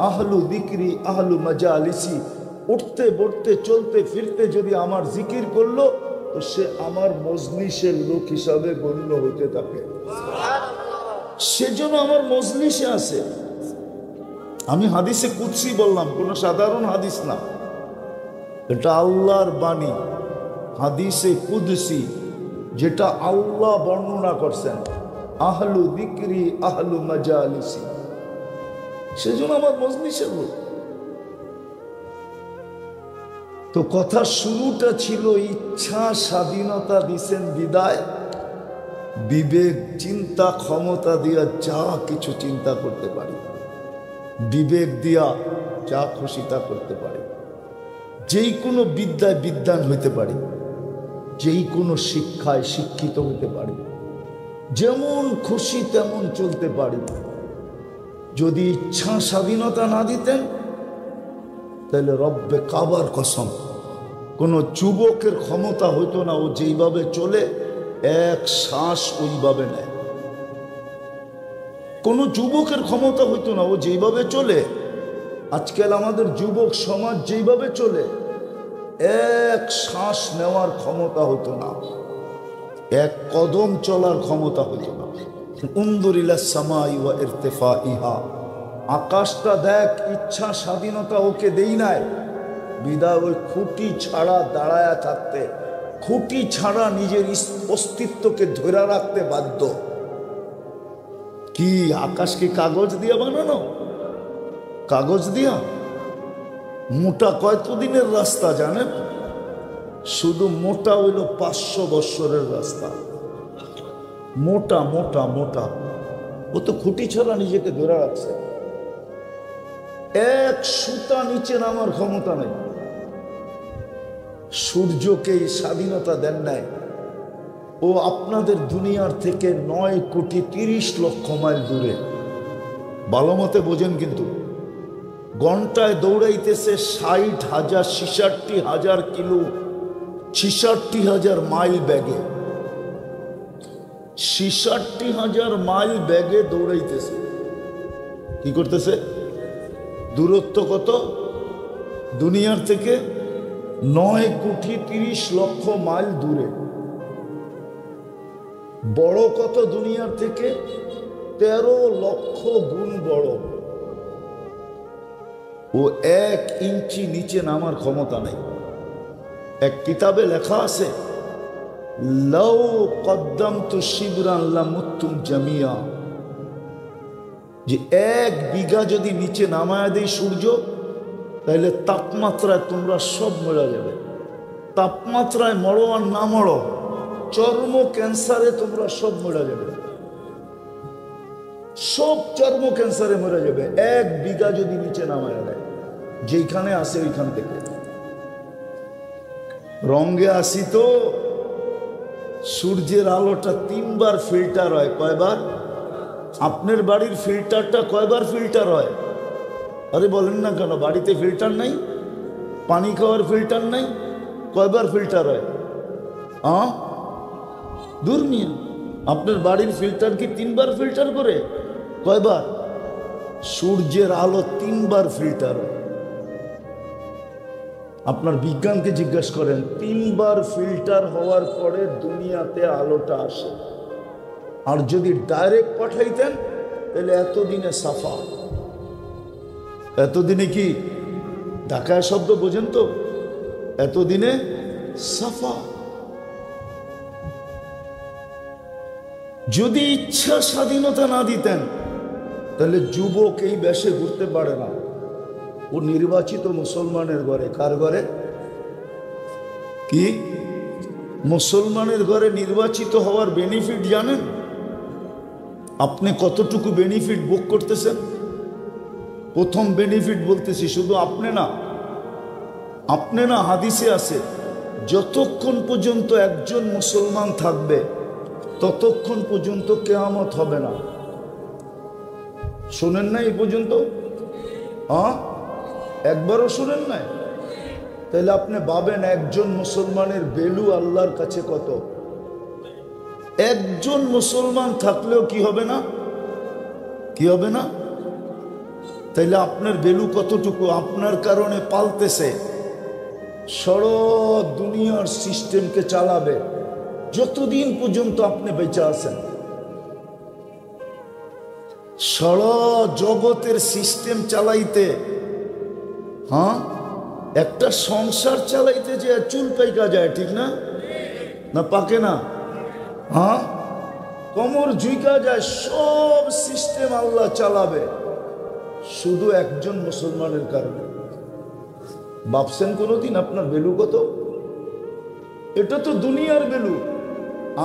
আহলু যিকরি আহলু মাজালিসি, উঠতে বসতে চলতে ফিরতে যদি আমার জিকির করলো, তো সে আমার মজলিসের লোক হিসাবে গণ্য হইতে থাকে। সেজন্য আমার মজলিসে আছে। আমি হাদিসে কুদসি বললাম, কোনো সাধারণ হাদিস না, এটা আল্লাহর বাণী, হাদিসে কুদসি, যেটা আল্লাহ বর্ণনা করছেন, আহলু যিকরি আহলু মাজালিসি। সেজন্য আমার মজলিসের লোক। তো কথা শুরুটা ছিল ইচ্ছা স্বাধীনতা দিছেন বিদায়, বিবেক চিন্তা ক্ষমতা দিয়া যা কিছু চিন্তা করতে পারি, বিবেক দিয়া যা খুশি তা করতে পারি, যেই কোনো বিদ্যায় বিদ্বান হইতে পারি, যেই কোনো শিক্ষায় শিক্ষিত হইতে পারি, যেমন খুশি তেমন চলতে পারি। যদি ইচ্ছা স্বাধীনতা না দিতেন, তাহলে রব্বে কাবার কসম কোনো যুবকের ক্ষমতা হইতো না, ও যেইভাবে চলে এক শ্বাস ওইভাবে নেয়। কোনো যুবকের ক্ষমতা হইতো না, ও যেইভাবে চলে। আজকাল আমাদের যুবক সমাজ যেইভাবে চলে, এক শ্বাস নেওয়ার ক্ষমতা হইতো না, এক কদম চলার ক্ষমতা হইতো না। উনজুর ইলা সামাই ওয়া ইরতিফাইহা, আকাশটা দেখ, ইচ্ছা স্বাধীনতা ওকে দেই নাই, বিদায় ওই খুঁটি ছাড়া দাঁড়ায়া থাকতে, খুঁটি ছাড়া নিজের অস্তিত্বকে ধরে রাখতে বাধ্য। কি আকাশ কি কাগজ দিয়ে বানানো? কাগজ দিয়া মোটা কত দিনের রাস্তা জানেন? শুধু মোটা হইল 500 বৎসরের রাস্তা। মোটা মোটা মোটা, ও তো খুঁটি ছাড়া নিজেকে ধরে রাখছে। এক সুতা নিচে নামার ক্ষমতা নেই। সূর্যকে স্বাধীনতা দেন নাই, ও আপনাদের দুনিয়ার থেকে 9,30,00,000 মাইল দূরে। ভালো মতে বোঝেন কিন্তু, ঘন্টায় দৌড়াইতেছে 60,000 66,000 কিলো, 66,000 মাইল ব্যাগে, 66,000 মাইল ব্যাগে দৌড়াইতেছে। কি করতেছে? দূরত্ব কত? দুনিয়ার থেকে 9,30,00,000 মাইল দূরে। বড় কত? দুনিয়ার থেকে 13 লক্ষ গুণ বড়। ও 1 ইঞ্চি নিচে নামার ক্ষমতা নেই। এক কিতাবে লেখা আছে, লাউ কদ্দামতু শিবরান লামুতুম জামিয়া, যে 1 বিঘা যদি নিচে নামায় দেয় সূর্য, তাহলে তাপমাত্রায় তোমরা সব মরে যাবে। তাপমাত্রায় মরো আর না মরো, চর্ম ক্যান্সারে তোমরা সব মরে যাবে। সব চর্ম ক্যান্সারে মরে যাবে 1 বিঘা যদি নিচে নামায় দেয়। যেখানে আসে ওইখান থেকে। রঙে আসি তো, সূর্যের আলোটা 3 বার ফিল্টার হয়। কয়বার? আপনার বাড়ির ফিল্টারটা কয়বার ফিল্টার হয়? আরে বলেন না কেন, বাড়িতে ফিল্টার নাই? পানি খাওয়ার ফিল্টার নাই? কয়বার ফিল্টার হয়? দূর মিয়া, আপনার বাড়ির ফিল্টার কি 3 বার ফিল্টার করে? কয়বার? সূর্যের আলো 3 বার ফিল্টার হয়। আপনার বিজ্ঞানকে জিজ্ঞাসা করেন, 3 বার ফিল্টার হওয়ার পরে দুনিয়াতে আলোটা আসে। আর যদি ডাইরেক্ট পাঠাইতেন তাহলে এতদিনে সাফা। এতদিনে কি? ঢাকায় শব্দ বোঝেন তো? এতদিনে সাফা। যদি ইচ্ছা স্বাধীনতা না দিতেন তাহলে যুবক এই বেশে ঘুরতে পারে না। ও নির্বাচিত মুসলমানের ঘরে। কার ঘরে? কি? মুসলমানের ঘরে নির্বাচিত হওয়ার বেনিফিট জানেন? আপনি কতটুকু বেনিফিট ভোগ করতেছেন? প্রথম বেনিফিট বলতেছি, শুধু আপনি না, হাদিসে আছে, যতক্ষণ পর্যন্ত একজন মুসলমান থাকবে ততক্ষণ পর্যন্ত কিয়ামত হবে না। শোনেন না এই পর্যন্ত? একবারও শোনেন নাই? তাহলে আপনি ভাবেন একজন মুসলমানের ভ্যালু আল্লাহর কাছে কত। একজন মুসলমান থাকলেও কি হবে না? কি হবে না? তাইলে আপনার ভ্যালু কতটুকু? আপনার কারণে পালতেছে, সারা দুনিয়ার সিস্টেমকে চালাবে যতদিন পর্যন্ত আপনি বেঁচে আছেন। সারা জগতের সিস্টেম চালাইতে, একটা সংসার চালাইতে যে চুল পাইকা যায়, ঠিক না? না পাকে না? কোমর ঝুঁকা যায়। সব সিস্টেম আল্লাহ চালাবে শুধু একজন মুসলমানের কারণে। ভাবছেন কোনোদিন আপনার ভ্যালু কত? এটা তো দুনিয়ার ভ্যালু।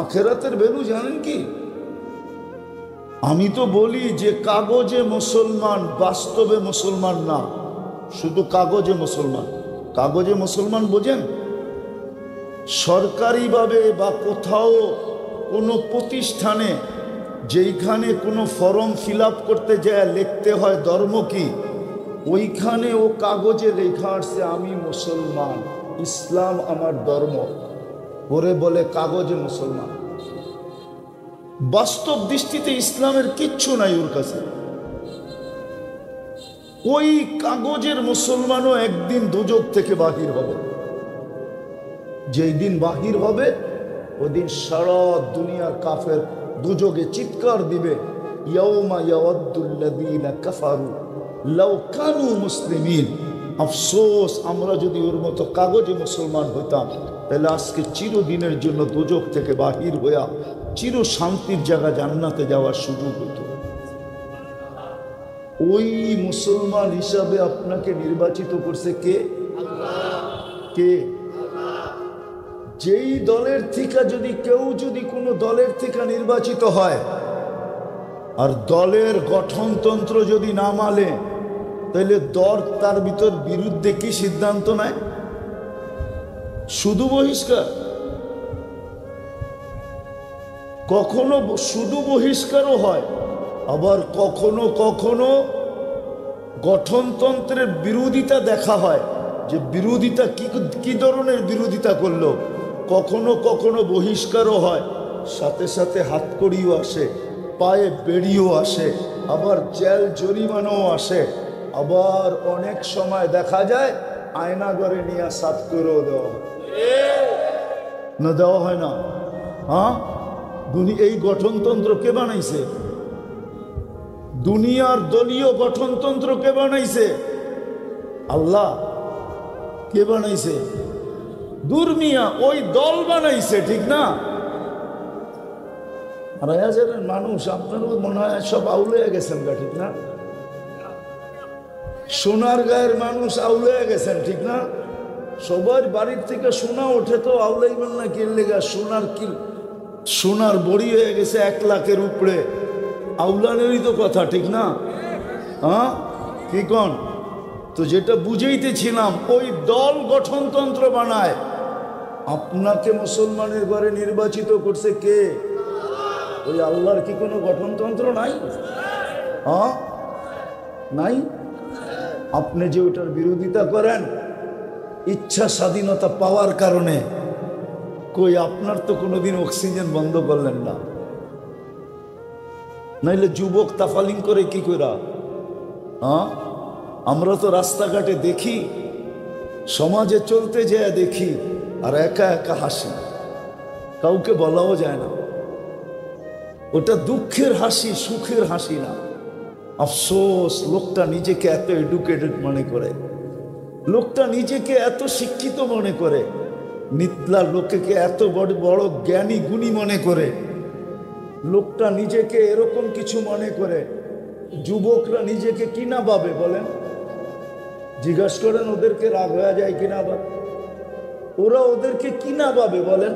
আখেরাতের ভ্যালু জানেন কি? আমি তো বলি যে কাগজে মুসলমান, বাস্তবে মুসলমান না, শুধু কাগজে মুসলমান। কাগজে মুসলমান বোঝেন? সরকারিভাবে বা কোথাও কোনো প্রতিষ্ঠানে যেইখানে কোনো ফর্ম ফিল আপ করতে যায় লিখতে হয় ধর্ম কি, ওইখানে ও কাগজে লেখা আসছে আমি মুসলমান, ইসলাম আমার ধর্ম, ওরে বলে কাগজে মুসলমান। বাস্তব দৃষ্টিতে ইসলামের কিচ্ছু নাই ওর কাছে। ওই কাগজের মুসলমানও একদিন দুজক থেকে বাহির হবে। যেই দিন বাহির হবে ওই দিন সারা দুনিয়ার কাফের দুজকে চিৎকার দিবে, ইয়াউমা ইয়াওয়াদ্দুল্লাযীনা কাফারু লাউ কানু মুসলিমিন। আফসোস, আমরা যদি ওর মতো কাগজে মুসলমান হইতাম তাহলে আজকে চিরদিনের জন্য দুজক থেকে বাহির হইয়া চির শান্তির জায়গা জান্নাতে যাওয়ার সুযোগ হইত। ওই মুসলমান হিসাবে আপনাকে নির্বাচিত করছে কে? কে? যেই দলের থেকে যদি কোনো দলের থেকে নির্বাচিত হয় আর দলের গঠনতন্ত্র যদি না মানে, তাহলে দল তার ভিতর বিরুদ্ধে কি সিদ্ধান্ত নেয়? শুধু বহিষ্কার। কখনো শুধু বহিষ্কারও হয়, আবার কখনো কখনো গঠনতন্ত্রের বিরোধিতা দেখা হয়, যে বিরোধিতা কি ধরনের বিরোধিতা করলো। কখনো কখনো বহিষ্কারও হয়, সাথে সাথে হাতকড়িও আসে, পায়ে বেড়িও আসে, আবার জেল জরিমানাও আসে, আবার অনেক সময় দেখা যায় আয়নাঘরে নিয়ে সাফ করেও দেওয়া হয়। না দেওয়া হয় না? হ্যাঁ, এই গঠনতন্ত্র কে বানাইছে? দুনিয়ার দলীয় গঠনতন্ত্র কে বানাইছে? আল্লাহ। কে বানাইছে? দুর্মিয়া ওই দল বানাইছে, ঠিক না? 2,500 মানুষ, আপনারও মনে হয় সব আউলে গেছেন গা, ঠিক না? সোনার গায়ের মানুষ আউলে গেছেন, ঠিক না? সবার বাড়ির থেকে সোনা ওঠে তো আউলাইবেন না কিনলে গা? সোনার বড়ি হয়ে গেছে 1 লাখের উপরে, আউলানেরই তো কথা, ঠিক না? হ্যাঁ, কি কন? তো যেটা বুঝাইতেছিলাম, ওই দল গঠনতন্ত্র বানায়। আপনাকে মুসলমানের ঘরে নির্বাচিত করছে কে? ওই আল্লাহর কি কোনো গঠনতন্ত্র নাই? হ্যাঁ, নাই। আপনি যে ওটার বিরোধিতা করেন ইচ্ছা স্বাধীনতা পাওয়ার কারণে, কই আপনার তো কোনোদিন অক্সিজেন বন্ধ করলেন না, নাইলে যুবক তাফালিং করে কি কইরা? হ্যাঁ, আমরা তো রাস্তাঘাটে দেখি, সমাজে চলতে যায় দেখি, আর একা একা হাসি, কাউকে বলাও যায় না। ওটা দুঃখের হাসি, সুখের হাসি না। আফসোস, লোকটা নিজেকে এত এডুকেটেড মনে করে, লোকটা নিজেকে এত শিক্ষিত মনে করে, নিতলা লোকেকে এত বড় বড় জ্ঞানী গুণী মনে করে, লোকটা নিজেকে এরকম কিছু মনে করে। যুবকরা নিজেকে কিনা ভাবে বলেন? জিজ্ঞাসা করেন ওদেরকে, রাগ হয়ে যায় কিনা? ওরা ওদেরকে কিনা ভাবে বলেন?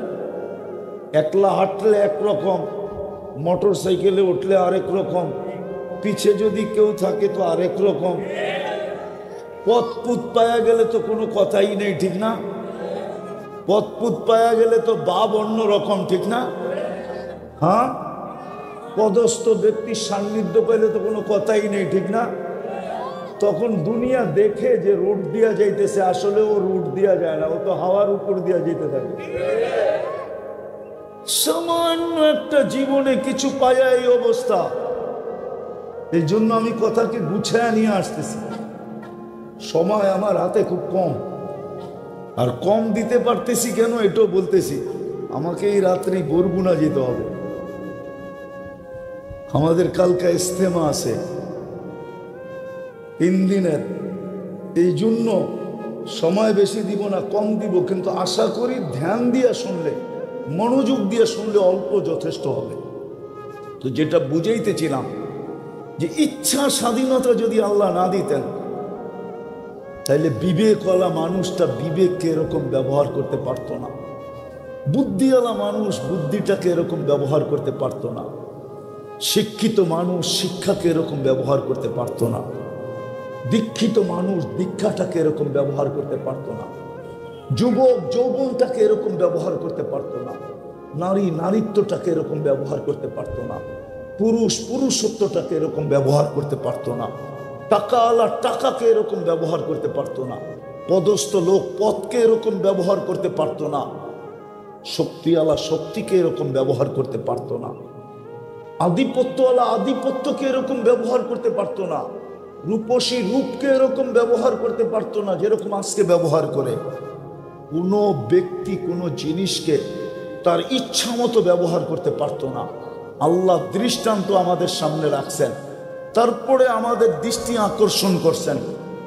একলা হাঁটলে একরকম, মোটর সাইকেলে উঠলে আরেক রকম, পিছে যদি কেউ থাকে তো আরেক রকম, পথপুত পায়া গেলে তো কোনো কথাই নেই, ঠিক না? পথপুত পায়া গেলে তো ভাব অন্য রকম, ঠিক না? হ্যাঁ, পদস্থ ব্যক্তির সান্নিধ্য পাইলে তো কোনো কথাই নেই, ঠিক না? তখন দুনিয়া দেখে যে রোড দিয়া যাইতেছে, আসলে ও রোড দিয়া যায় না, ও তো হাওয়ার উপর দিয়া যেতে থাকে। সামান্য একটা জীবনে কিছু পায়া এই অবস্থা। এই জন্য আমি কথাকে গুছায় নিয়ে আসতেছি। সময় আমার হাতে খুব কম, আর কম দিতে পারতেছি কেন এটাও বলতেছি। আমাকে এই রাত্রি বরগুনা যেতে হবে, আমাদের কালকা ইস্তেমা আছে 3 দিনের। এই জন্য সময় বেশি দিব না, কম দিব, কিন্তু আশা করি ধ্যান দিয়ে শুনলে, মনোযোগ দিয়ে শুনলে অল্প যথেষ্ট হবে। তো যেটা বুঝাইতেছিলাম, যে ইচ্ছা স্বাধীনতা যদি আল্লাহ না দিতেন, তাইলে বিবেকওয়ালা মানুষটা বিবেককে এরকম ব্যবহার করতে পারতো না, বুদ্ধিওয়ালা মানুষ বুদ্ধিটাকে এরকম ব্যবহার করতে পারতো না, শিক্ষিত মানুষ শিক্ষাকে এরকম ব্যবহার করতে পারতো না, দীক্ষিত মানুষ দীক্ষাটাকে এরকম ব্যবহার করতে পারতো না, যুবক যৌবনটাকে এরকম ব্যবহার করতে পারতো না, নারী নারীত্বটাকে এরকম ব্যবহার করতে পারতো না, পুরুষ পুরুষত্বটাকে এরকম ব্যবহার করতে পারতো না, টাকাওয়ালা টাকাকে এরকম ব্যবহার করতে পারতো না, পদস্থ লোক পদকে এরকম ব্যবহার করতে পারতো না, শক্তিওয়ালা শক্তিকে এরকম ব্যবহার করতে পারতো না, আধিপত্যওয়ালা আধিপত্যকে এরকম ব্যবহার করতে পারতো না, রূপসী রূপকে এরকম ব্যবহার করতে পারতো না যেরকম আজকে ব্যবহার করে। কোনো ব্যক্তি কোনো জিনিসকে তার ইচ্ছা মতো ব্যবহার করতে পারতো না। আল্লাহ দৃষ্টান্ত আমাদের সামনে রাখছেন, তারপরে আমাদের দৃষ্টি আকর্ষণ করছেন।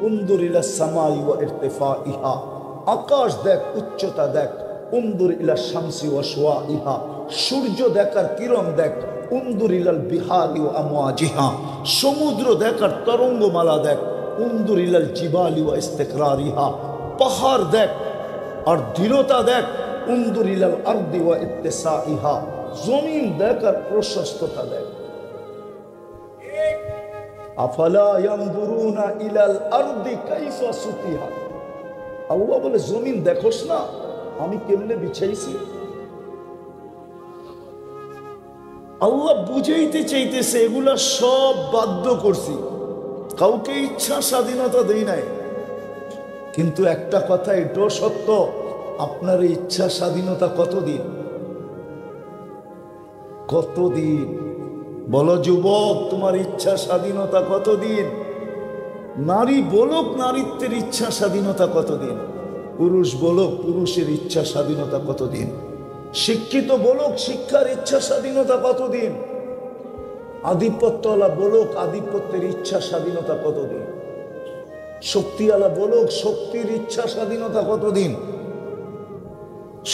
উনদুর ইলা সামাই ওয়া ইরতিফাইহা, আকাশ দেখ, উচ্চতা দেখ। উনদুর ইলা শামসি ওয়া শুআইহা, সূর্য দেখ আর কিরণ দেখ। উনদুর ইলাল বিহারি ওয়া আমওয়াজিহা, সমুদ্র দেখ আর তরঙ্গমালা দেখ। উনদুর ইলাল জিবালি ওয়া ইস্তিকরারিহা, পাহাড় দেখ আর দৃঢ়তা দেখ। উনদুর ইলাল আরদি ওয়া ইত্তিসাইহা, জমিন দেখ আর প্রশস্ততা দেখ। আফালা ইয়ানজুরুনা ইলাল আরদি কাইফা সুতিহা, আল্লাহ বলে জমিন দেখোস না আমি কেমনে বিছাইছি। আল্লাহ বুঝাইতে চাইতেছে এগুলা সব বাধ্য করছি, কাউকে ইচ্ছা স্বাধীনতা দেই নাই। কিন্তু একটা কথা এটাও সত্য, আপনার ইচ্ছা স্বাধীনতা কতদিন? কতদিন বলো যুবক, তোমার ইচ্ছা স্বাধীনতা কতদিন? নারী বলুক নারীত্বের ইচ্ছা স্বাধীনতা কতদিন? পুরুষ বলুক পুরুষের ইচ্ছা স্বাধীনতা কতদিন? শিক্ষিত বলুক শিক্ষার ইচ্ছা স্বাধীনতা কতদিন? আধিপত্যওয়ালা বলুক আধিপত্যের ইচ্ছা স্বাধীনতা কতদিন? শক্তিওয়ালা বলুক শক্তির ইচ্ছা স্বাধীনতা কতদিন?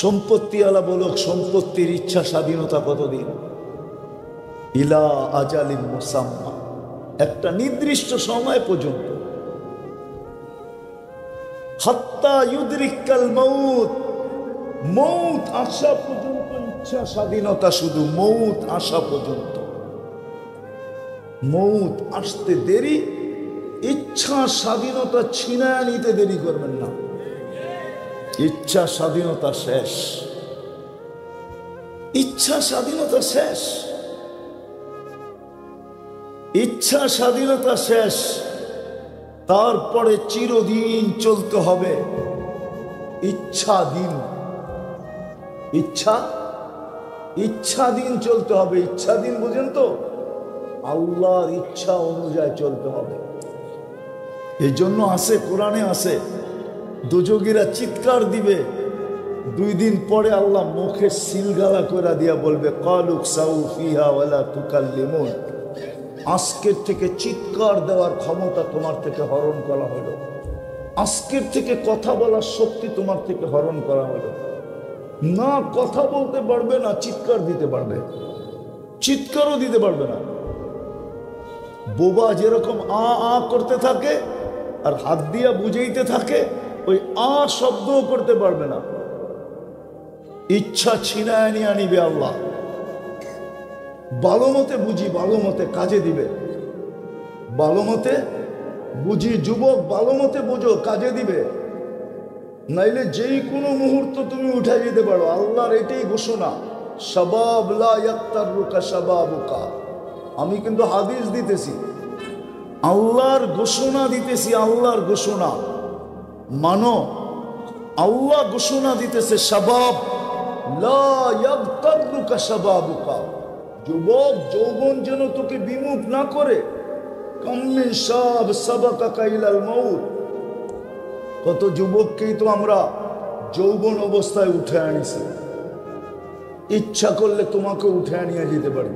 সম্পত্তিওয়ালা বলুক সম্পত্তির ইচ্ছা স্বাধীনতা কতদিন? ইলা আজালিম মুসাম্মা, একটা নির্দিষ্ট সময় পর্যন্ত। হাত্তা ইউদরিকাল মাউত, মৌত আসা পর্যন্ত ইচ্ছা স্বাধীনতা, শুধু মৌত আসা পর্যন্ত। মৌত আসতে দেরি, ইচ্ছা স্বাধীনতা ছিনায় নিতে দেরি করবেন না। ইচ্ছা স্বাধীনতা শেষ, ইচ্ছা স্বাধীনতা শেষ, ইচ্ছা স্বাধীনতা শেষ। তারপরে চিরদিন চলতে হবে ইচ্ছাধীন, ইচ্ছাধীন চলতে হবে। ইচ্ছাধীন বুঝেন তো? আল্লাহর ইচ্ছা অনুযায়ী চলতে হবে। এই জন্য আছে, কোরআনে আছে, দুযোগীরা চিৎকার দিবে, 2 দিন পরে আল্লাহ মুখে সিলগালা করে দিয়া বলবে কালুক সাউ ফিহা ওয়ালা তুকাল্লিমুন, আজকের থেকে চিৎকার দেওয়ার ক্ষমতা তোমার থেকে হরণ করা হলো, আজকের থেকে কথা বলার শক্তি তোমার থেকে হরণ করা হলো। না কথা বলতে পারবে না, চিৎকার দিতে পারবে, চিৎকারও দিতে পারবে না। বোবা যেরকম আ আ করতে থাকে আর হাত দিয়া বুঝাইতে থাকে, ওই আ শব্দও করতে পারবে না। ইচ্ছা ছিনায় নিয়ে আনিবে আল্লাহ। ভালো মতে বুঝি, ভালো মতে কাজে দিবে, ভালো মতে বুঝি যুবক, ভালো মতে বুঝো কাজে দিবে, নাইলে যেই কোনো মুহূর্ত তুমি উঠে যেতে পারো। আল্লাহর এটাই ঘোষণা, শাবাব লা ইয়াক্তারুকা শাবাবুকা। আমি কিন্তু হাদিস দিতেছি, আল্লাহর ঘোষণা দিতেছি, আল্লাহর ঘোষণা মানো। আল্লাহ ঘোষণা দিতেছে শাবাব লা ইয়াক্তারুকা শাবাবুকা, যুবক যৌবন যেন তোকে বিমুখ না করে। কাম্মিন শাব সাবাকাকা ইলাল মাউত, কত যুবককেই তো আমরা যৌবন অবস্থায় উঠে আনিছি। ইচ্ছা করলে তোমাকে উঠে আনিয়ে যেতে পারি।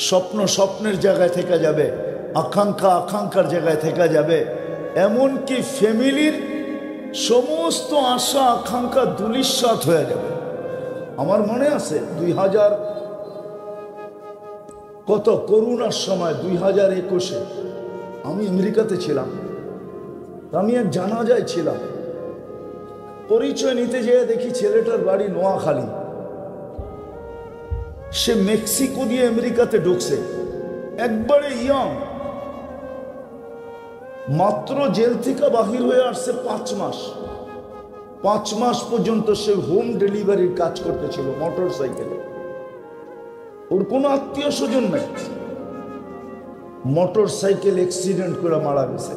স্বপ্ন স্বপ্নের জায়গায় থেকে যাবে, আকাঙ্ক্ষা আকাঙ্ক্ষার জায়গায় থেকে যাবে। এমনকি ফ্যামিলির সমস্ত আশা আকাঙ্ক্ষা ধূলিসাৎ হয়ে যাবে। আমার মনে আছে 2000 কত করোনার সময় 2021-এ আমি আমেরিকাতে ছিলাম। আমি এক জানাজায় ছিলাম, পরিচয় নিতে যেয়ে দেখি ছেলেটার বাড়ি নোয়াখালী। সে মেক্সিকো দিয়ে আমেরিকাতে ঢুকছে, একবারে ইয়ং, মাত্র জেল থেকে বাহির হয়ে আসছে 5 মাস। 5 মাস পর্যন্ত সে হোম ডেলিভারির কাজ করতেছিল মোটর সাইকেলে। ওর কোনো আত্মীয় স্বজন নাই, মোটর সাইকেল অ্যাক্সিডেন্ট করে মারা গেছে।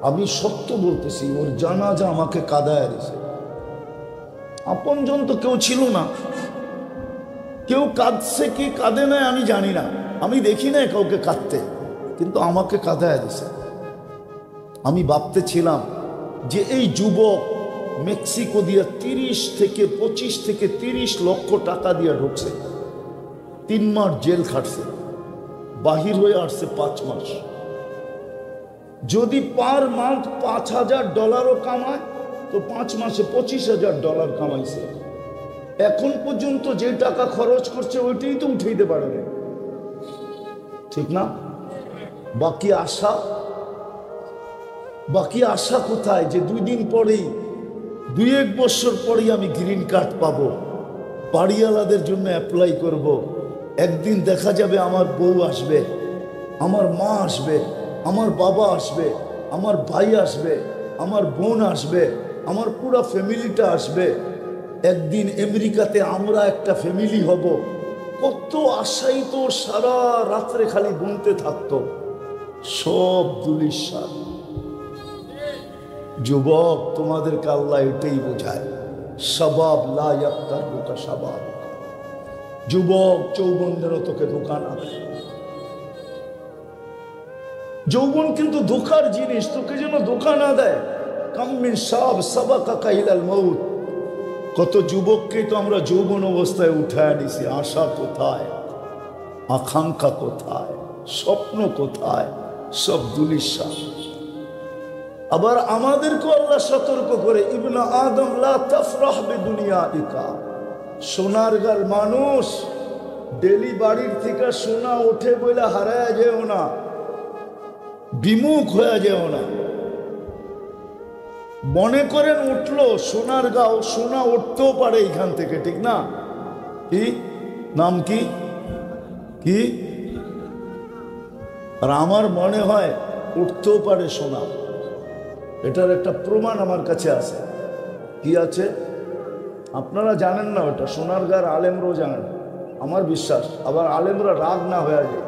আমি সত্য বলতেছি, ওর জানাজা আমাকে কাঁদায় দিছে। আপনজন তো কেউ ছিল না, কেউ কাঁদছে কি কাঁদে নাই আমি জানি না, আমি দেখি না কাউকে কাঁদতে, কিন্তু আমাকে কাঁদায় দিছে। আমি ভাবতে ছিলাম যে এই যুবক মেক্সিকো দিয়ে 25 থেকে 30 লক্ষ টাকা দিয়ে ঢুকছে, 3 মাস জেল খাটছে, বাহির হয়ে আসছে 5 মাস। যদি পার মান্থ $5,000 কামায় তো 5 মাসে $25,000 কামাইছে। এখন পর্যন্ত যে টাকা খরচ করছে ওইটাই তো উঠাইতে পারে না, ঠিক না? বাকি আশা কোথায় যে 2 দিন পরেই 2-1 বছর পরেই আমি গ্রিন কার্ড পাবো, বাড়িওয়ালাদের জন্য অ্যাপ্লাই করব। একদিন দেখা যাবে আমার বউ আসবে, আমার মা আসবে, আমার বাবা আসবে, আমার ভাই আসবে, আমার বোন আসবে, আমার পুরো ফ্যামিলিটা আসবে। একদিন আমেরিকাতে আমরা একটা ফ্যামিলি হব। কত আশাই তো সারা রাত্রে খালি গুনতে থাকতো, সব দুলিশাত। যুবক, তোমাদেরকে আল্লাহ এটাই বোঝায়, শাবাব লা ইয়াক্তারুকা শাবাব। যুবক, যৌবনদেরও তোকে ধোঁকা না দেয়। যৌবন কিন্তু ধোঁকার জিনিস, তোকে যেন ধোঁকা না দেয়। কাম মিন শাব সাবাকা ইলাল মউত। কত যুবককে তো আমরা যৌবন অবস্থায় উঠায় দিছি। আশা কোথায়, আকাঙ্ক্ষা কোথায়, স্বপ্ন কোথায়, সব দুলিশাত। আবার আমাদেরকে আল্লাহ সতর্ক করে, ইবনে আদম লা তাফরাহ বিদুনিয়াইকা। সোনারগার মানুষ, ডেলি বাড়ির থেকে সোনা ওঠে বলে হারায় যেও না, বিমুখ হয়ে যেও না। মনে করেন উঠলো সোনারগাঁও, সোনা উঠতেও পারে এখান থেকে, ঠিক না? কি নাম কি কি? আর আমার মনে হয় উঠতেও পারে সোনা। এটার একটা প্রমাণ আমার কাছে আছে। কি আছে? আপনারা জানেন না ওটা, সোনারগাঁর আলেমরাও জানেন, আমার বিশ্বাস। আবার আলেমরা রাগ না হয়ে যায়।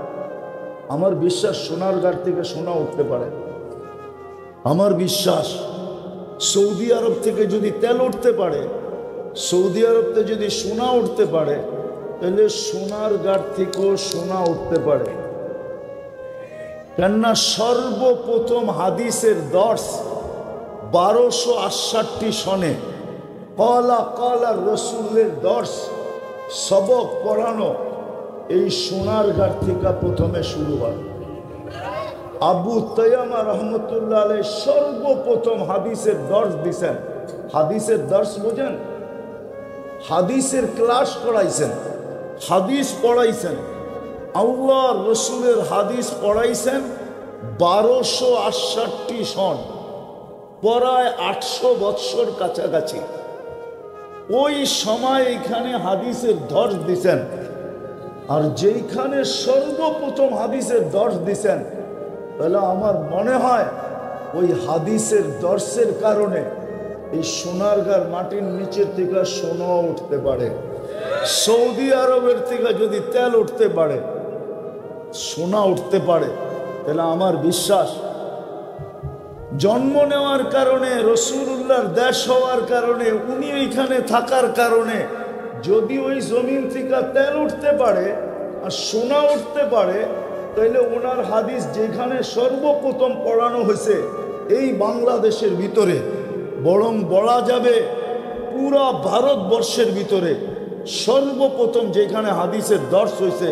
আমার বিশ্বাস সোনারগাঁর থেকে সোনা উঠতে পারে। আমার বিশ্বাস সৌদি আরব থেকে যদি তেল উঠতে পারে, সৌদি আরবতে যদি সোনা উঠতে পারে, তাহলে সোনারগাঁর থেকেও সোনা উঠতে পারে। কেননা সর্বপ্রথম হাদিসের দর্শ 1268 সনে কলা কলা রসুলের দর্শ সবক পড়ানো এই সোনারগাঁ থেকে প্রথমে শুরু হয়। আবু তাইয়ামা রহমতুল্লাহ আলাইহি সর্বপ্রথম হাদিসের দর্শ দিছেন। হাদিসের দর্শ বোঝেন? হাদিসের ক্লাস করাইছেন, হাদিস পড়াইছেন, আল্লাহ রসুলের হাদিস পড়াইছেন 1268 সন, প্রায় 800 বৎসর কাছাকাছি। ওই সময় এখানে হাদিসের দর্শ দিছেন। আর যেইখানে সর্বপ্রথম হাদিসের দর্শ দিছেন, তাহলে আমার মনে হয় ওই হাদিসের দর্শের কারণে এই সোনারগাঁর মাটির নিচের থেকে সোনা উঠতে পারে। সৌদি আরবের থেকে যদি তেল উঠতে পারে, সোনা উঠতে পারে, তাহলে আমার বিশ্বাস জন্ম নেওয়ার কারণে, রসুলুল্লাহর দেশ হওয়ার কারণে, উনি ওইখানে থাকার কারণে যদি ওই জমিন থেকে তেল উঠতে পারে আর সোনা উঠতে পারে, তাহলে ওনার হাদিস যেখানে সর্বপ্রথম পড়ানো হয়েছে এই বাংলাদেশের ভিতরে, বরং বলা যাবে পুরা ভারতবর্ষের ভিতরে সর্বপ্রথম যেখানে হাদিসের দর্শ হয়েছে,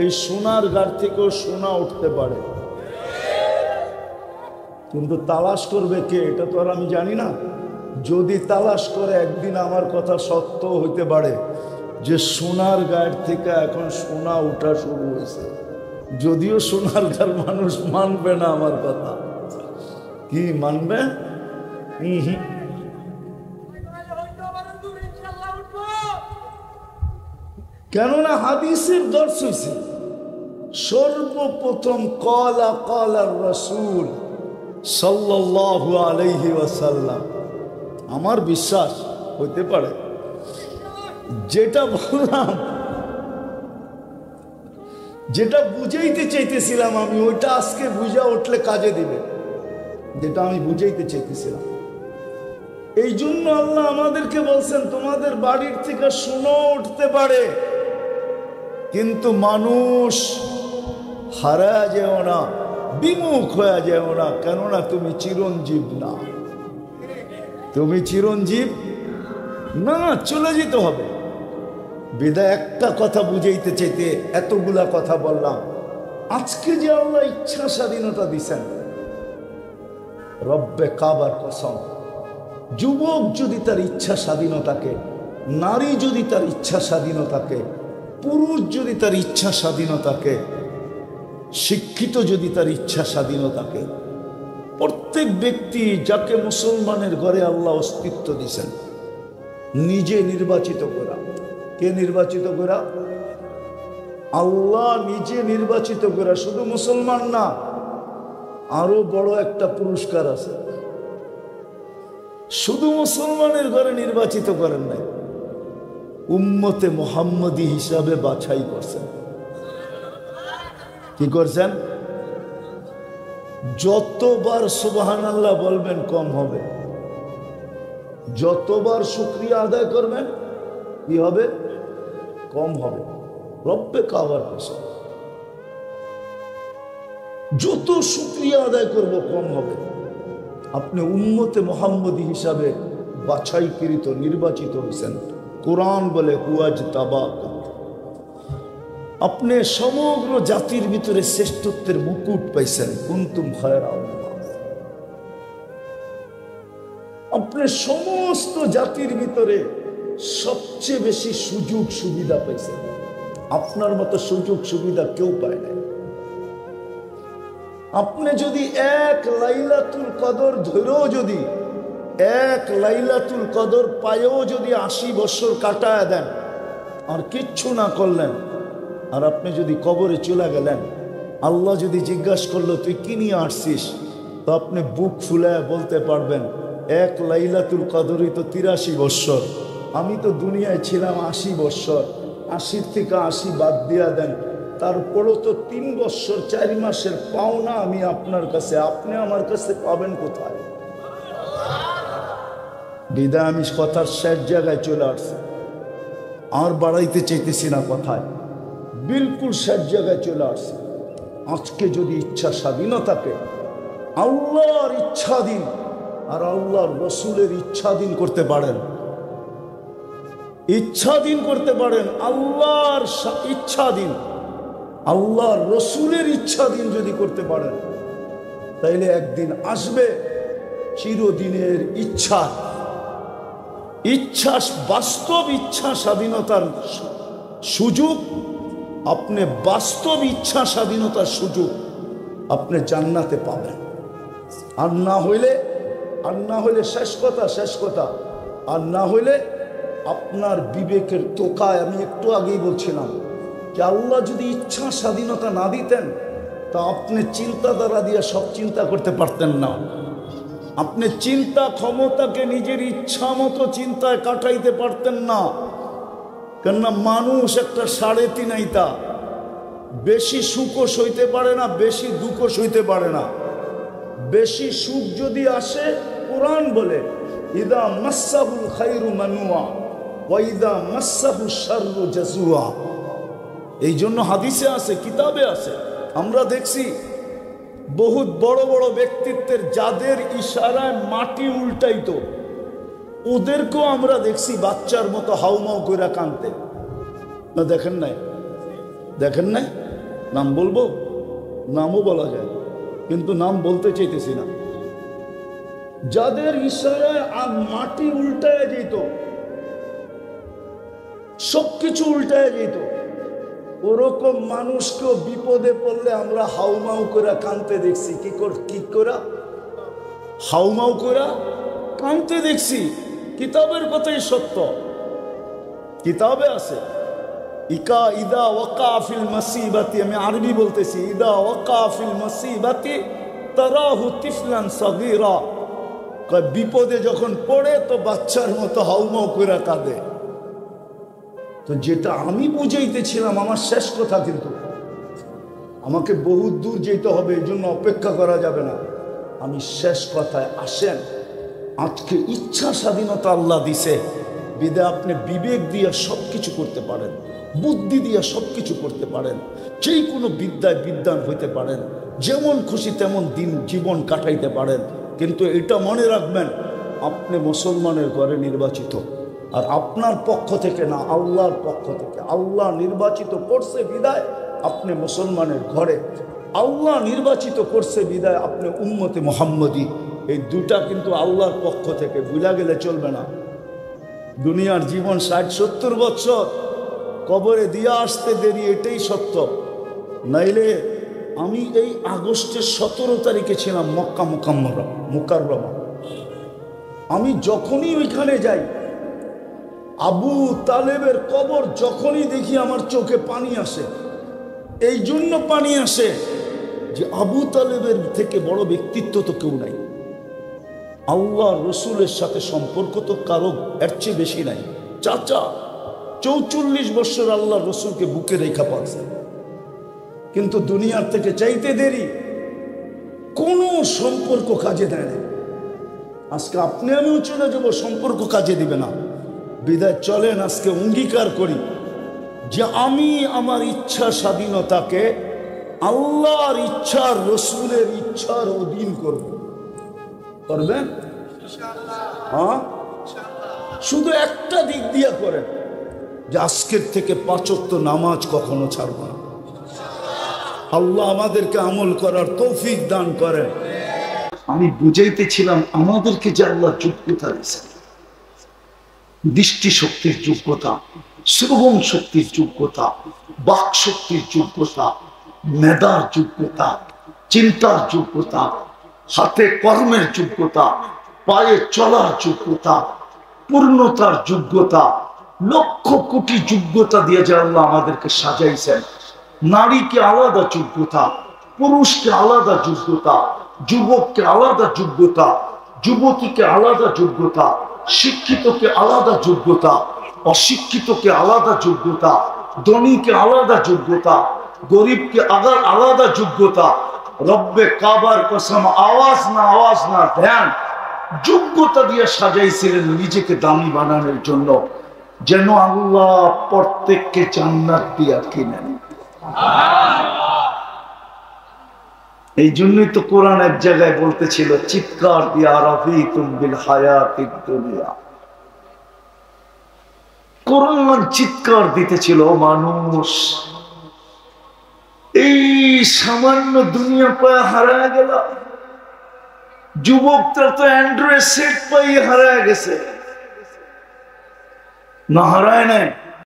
এই সোনারগাঁ থেকেও সোনা উঠতে পারে। কিন্তু তালাশ করবে কে, এটা তো আর আমি জানি না। যদি তালাশ করে, একদিন আমার কথা সত্য হইতে পারে যে সোনারগাঁ থেকে এখন সোনা উঠা শুরু হয়েছে। যদিও সোনারগাঁর মানুষ মানবে না আমার কথা। কি মানবে? কেননা হাদিসের দর্শ হয়েছে সর্বপ্রথম কলা কলার রাসূল সাল্লাল্লাহু আলাইহি ওয়াসাল্লাম। আমার বিশ্বাস হইতে পারে যেটা বললাম, যেটা বুঝাইতে চাইতেছিলাম আমি, ওইটা আজকে বুঝা উঠলে কাজে দিবে, যেটা আমি বুঝাইতে চাইতেছিলাম। এই জন্য আল্লাহ আমাদেরকে বলছেন তোমাদের বাড়ির থেকে সোনা উঠতে পারে, কিন্তু মানুষ হারা যেও না, বিমুখ হয়ে যেও না, কেননা তুমি চিরঞ্জীব না। তুমি চিরঞ্জীব না, চলে যেতে হবে। বিদায় একটা কথা বুঝাইতে চাইতে এতগুলা কথা বললাম। আজকে যে আল্লাহ ইচ্ছা স্বাধীনতা দিছেন, রব্বে কাবার কসম, যুবক যদি তার ইচ্ছা স্বাধীনতাকে নারী যদি তার ইচ্ছা স্বাধীনতাকে, পুরুষ যদি তার ইচ্ছা স্বাধীনতাকে, শিক্ষিত যদি তার ইচ্ছা স্বাধীনতাকে, প্রত্যেক ব্যক্তি যাকে মুসলমানের ঘরে আল্লাহ অস্তিত্ব দিয়েছেন নিজে নির্বাচিত করা। কে নির্বাচিত করা? আল্লাহ নিজে নির্বাচিত করা। শুধু মুসলমান না, আরো বড় একটা পুরস্কার আছে। শুধু মুসলমানের ঘরে নির্বাচিত করেন নাই, উম্মতে মুহাম্মদী হিসাবে বাছাই করছেন। কি করছেন? যতবার সুবহানাল্লাহ বলবেন কম হবে, যতবার শুকরিয়া আদায় করবেন কি হবে? কম হবে। রব্বে কাবার কসম, যত শুকরিয়া আদায় করব কম হবে। আপনি উম্মতে মুহাম্মদী হিসাবে বাছাইকৃত, নির্বাচিত হয়েছেন। কোরআন বলে হুয়াজতাবাকুম, আপনি সমগ্র জাতির ভিতরে শ্রেষ্ঠত্বের মুকুট পাইছেন। কুনতুম খায়রা উম্মাহ, আপনি সমস্ত জাতির ভিতরে সবচেয়ে বেশি সুযোগ সুবিধা পাইছেন। আপনার মতো সুযোগ সুবিধা কেউ পায় না। আপনি যদি এক লাইলাতুল কদর ধরেও, যদি এক লাইলাতুল কদর পায়েও যদি 80 বছর কাটায় দেন আর কিচ্ছু না করলেন, আর আপনি যদি কবরে চলে গেলেন, আল্লাহ যদি জিজ্ঞাসা করলো তুই কি নিয়ে আসছিস, তো আপনি বুক ফুলায় বলতে পারবেন এক লাইলাতুল কদরই তো 83 বছর, আমি তো দুনিয়ায় ছিলাম 80 বছর, 80 থেকে 80 বাদ দিয়া দেন, তারপরও তো 3 বছর 4 মাসের পাওনা আমি আপনার কাছে, আপনি আমার কাছে পাবেন কোথায়? বিদায় আমি কথার শেষ জায়গায় চলে আসছি, আর বাড়াইতে চাইতেছি না কথায়, বিলকুল শেষ জায়গায় চলে আসছি। আজকে যদি ইচ্ছা স্বাধীনতাকে আল্লাহর ইচ্ছাধীন আর আল্লাহর রসুলের ইচ্ছাধীন করতে পারেন, ইচ্ছাধীন করতে পারেন, আল্লাহর ইচ্ছাধীন, আল্লাহর রসুলের ইচ্ছাধীন যদি করতে পারেন, তাইলে একদিন আসবে চিরদিনের ইচ্ছা, ইচ্ছা বাস্তব ইচ্ছা স্বাধীনতার সুযোগ, আপনি বাস্তব ইচ্ছা স্বাধীনতার সুযোগ আপনি জান্নাতে পাবেন। আর না হইলে, আর না হইলে শেষ কথা, শেষ কথা, আর না হইলে আপনার বিবেকের তোকায়, আমি একটু আগেই বলছিলাম যে আল্লাহ যদি ইচ্ছা স্বাধীনতা না দিতেন তা আপনি চিন্তাধারা দিয়ে সব চিন্তা করতে পারতেন না। আপনি চিন্তা ক্ষমতাকে নিজের ইচ্ছা মতো চিন্তায় কাটাইতে পারতেন না। কেননা মানুষ একটা 3.5 আইতা, বেশি সুখও সইতে পারে না, বেশি দুঃখও সইতে পারে না। বেশি সুখ যদি আসে, কোরআন বলে ইদা মাসাহুল খাইরু মানুয়া ওয়া ইদা মাসাহুশ শাররু জাজুয়া। এই জন্য হাদিসে আছে, কিতাবে আছে, আমরা দেখছি বহুত বড় বড় ব্যক্তিত্বের যাদের ইশারায় মাটি উল্টাইতো, ওদেরকেও আমরা দেখছি বাচ্চার মতো হাউমাউ করে কাঁদতে। না দেখেন নাই? দেখেন নাই? নাম বলবো? নামও বলা যায়, কিন্তু নাম বলতে চাইতেছি না। যাদের ইশারায় মাটি উল্টায় যেত, সবকিছু উল্টায় যেত, ওরকম মানুষকেও বিপদে পড়লে আমরা হাউমাউ করে কাঁদতে দেখছি। কি করা? হাউমাউ করে কাঁদতে দেখছি। কিতাবের কথাই সত্য, কিতাবে আছে। ইদা ওয়াকা ফিল মুসিবাতি, আমি আরবি বলতেছি, ইদা ওয়াকা ফিল মুসিবাতি তারাহু তিফলান সাগীরা, বিপদে যখন পড়ে তো বাচ্চার মতো হাউমাউ করে কাঁদে। তো যেটা আমি বুঝাইতেছিলাম, আমার শেষ কথা, কিন্তু আমাকে বহুত দূর যেতে হবে, এই জন্য অপেক্ষা করা যাবে না। আমি শেষ কথায় আসেন। আজকে ইচ্ছা স্বাধীনতা আল্লাহ দিছে, বিদায় আপনি বিবেক দিয়ে সব কিছু করতে পারেন, বুদ্ধি দিয়ে সব কিছু করতে পারেন, যেই কোনো বিদ্যায় বিদ্বান হইতে পারেন, যেমন খুশি তেমন দিন জীবন কাটাইতে পারেন। কিন্তু এটা মনে রাখবেন, আপনি মুসলমানের ঘরে নির্বাচিত, আর আপনার পক্ষ থেকে না, আল্লাহর পক্ষ থেকে। আল্লাহ নির্বাচিত করছে বিদায় আপনি মুসলমানের ঘরে, আল্লাহ নির্বাচিত করছে বিদায় আপনি উম্মতে মুহাম্মদী। এই দুটা কিন্তু আল্লাহর পক্ষ থেকে, ভুলা গেলে চলবে না। দুনিয়ার জীবন 60-70 বছর, কবরে দিয়ে আসতে দেরি, এটাই সত্য। নাইলে আমি এই আগস্টের 17 তারিখে ছিলাম মক্কা মুকাররমা। আমি যখনই ওইখানে যাই, আবু তালেবের কবর যখনই দেখি আমার চোখে পানি আসে। এই জন্য পানি আসে যে আবু তালেবের থেকে বড় ব্যক্তিত্ব তো কেউ নাই। আল্লাহ রসুলের সাথে সম্পর্ক তো কারো এর চেয়ে বেশি নাই। চাচা 44 বছর আল্লাহ রসুলকে বুকে রেখা পাচ্ছে, কিন্তু দুনিয়ার থেকে চাইতে দেরি, কোনো সম্পর্ক কাজে দেয় না। আজকে আপনি আমিও চলে যাব, সম্পর্ক কাজে দিবে না। বিদায় চলেন আজকে অঙ্গীকার করি যে আমি আমার ইচ্ছা স্বাধীনতাকে আল্লাহর ইচ্ছার, রসুলের ইচ্ছার অধীন করব। করবেন? হ্যাঁ, শুধু একটা দিক দিয়ে করেন যে আজকের থেকে 5 ওয়াক্ত নামাজ কখনো ছাড়ব না। আল্লাহ আমাদেরকে আমল করার তৌফিক দান করেন। আমি বুঝাইতেছিলাম আমাদেরকে যে আল্লাহ যোগ্যতা দিয়েছেন, দৃষ্টি শক্তির যোগ্যতা, শ্রবণ শক্তির যোগ্যতা, বাক শক্তির যোগ্যতা, মেধার যোগ্যতা, চিন্তার যোগ্যতা, হাতে কর্মের যোগ্যতা, পায়ে চলার যোগ্যতা, পূর্ণতার যোগ্যতা, লক্ষ কোটি যোগ্যতা দিয়ে যে আল্লাহ আমাদেরকে সাজাইছেন। নারীকে আলাদা যোগ্যতা, পুরুষকে আলাদা যোগ্যতা, যুবককে আলাদা যোগ্যতা, যুবতীকে আলাদা যোগ্যতা, শিক্ষিতকে আলাদা যোগ্যতা, অশিক্ষিতকে আলাদা যোগ্যতা, ধনীকে আলাদা যোগ্যতা, গরিবকে আলাদা যোগ্যতা। রব্বে কাবার কসম, আওয়াজ না ধ্যান, যোগ্যতা দিয়ে সাজাইছিলেন নিজেকে দামি বানানোর জন্য, যেন আল্লাহ প্রত্যেককে জান্নাত দিয়া কিনেন। এই জন্যই তো কোরআন এক জায়গায় বলতেছিল, চিৎকার দিয়া রাফিতুম বিল হায়াতিদ দুনিয়া। কোরআন চিৎকার দিতেছিল, মানুষ এই সামান্য দুনিয়া পায় হারায় গেল। যুবকরা তো অ্যান্ড্রয়েড সেট পাই হারায় গেছে, না হারায় নাই।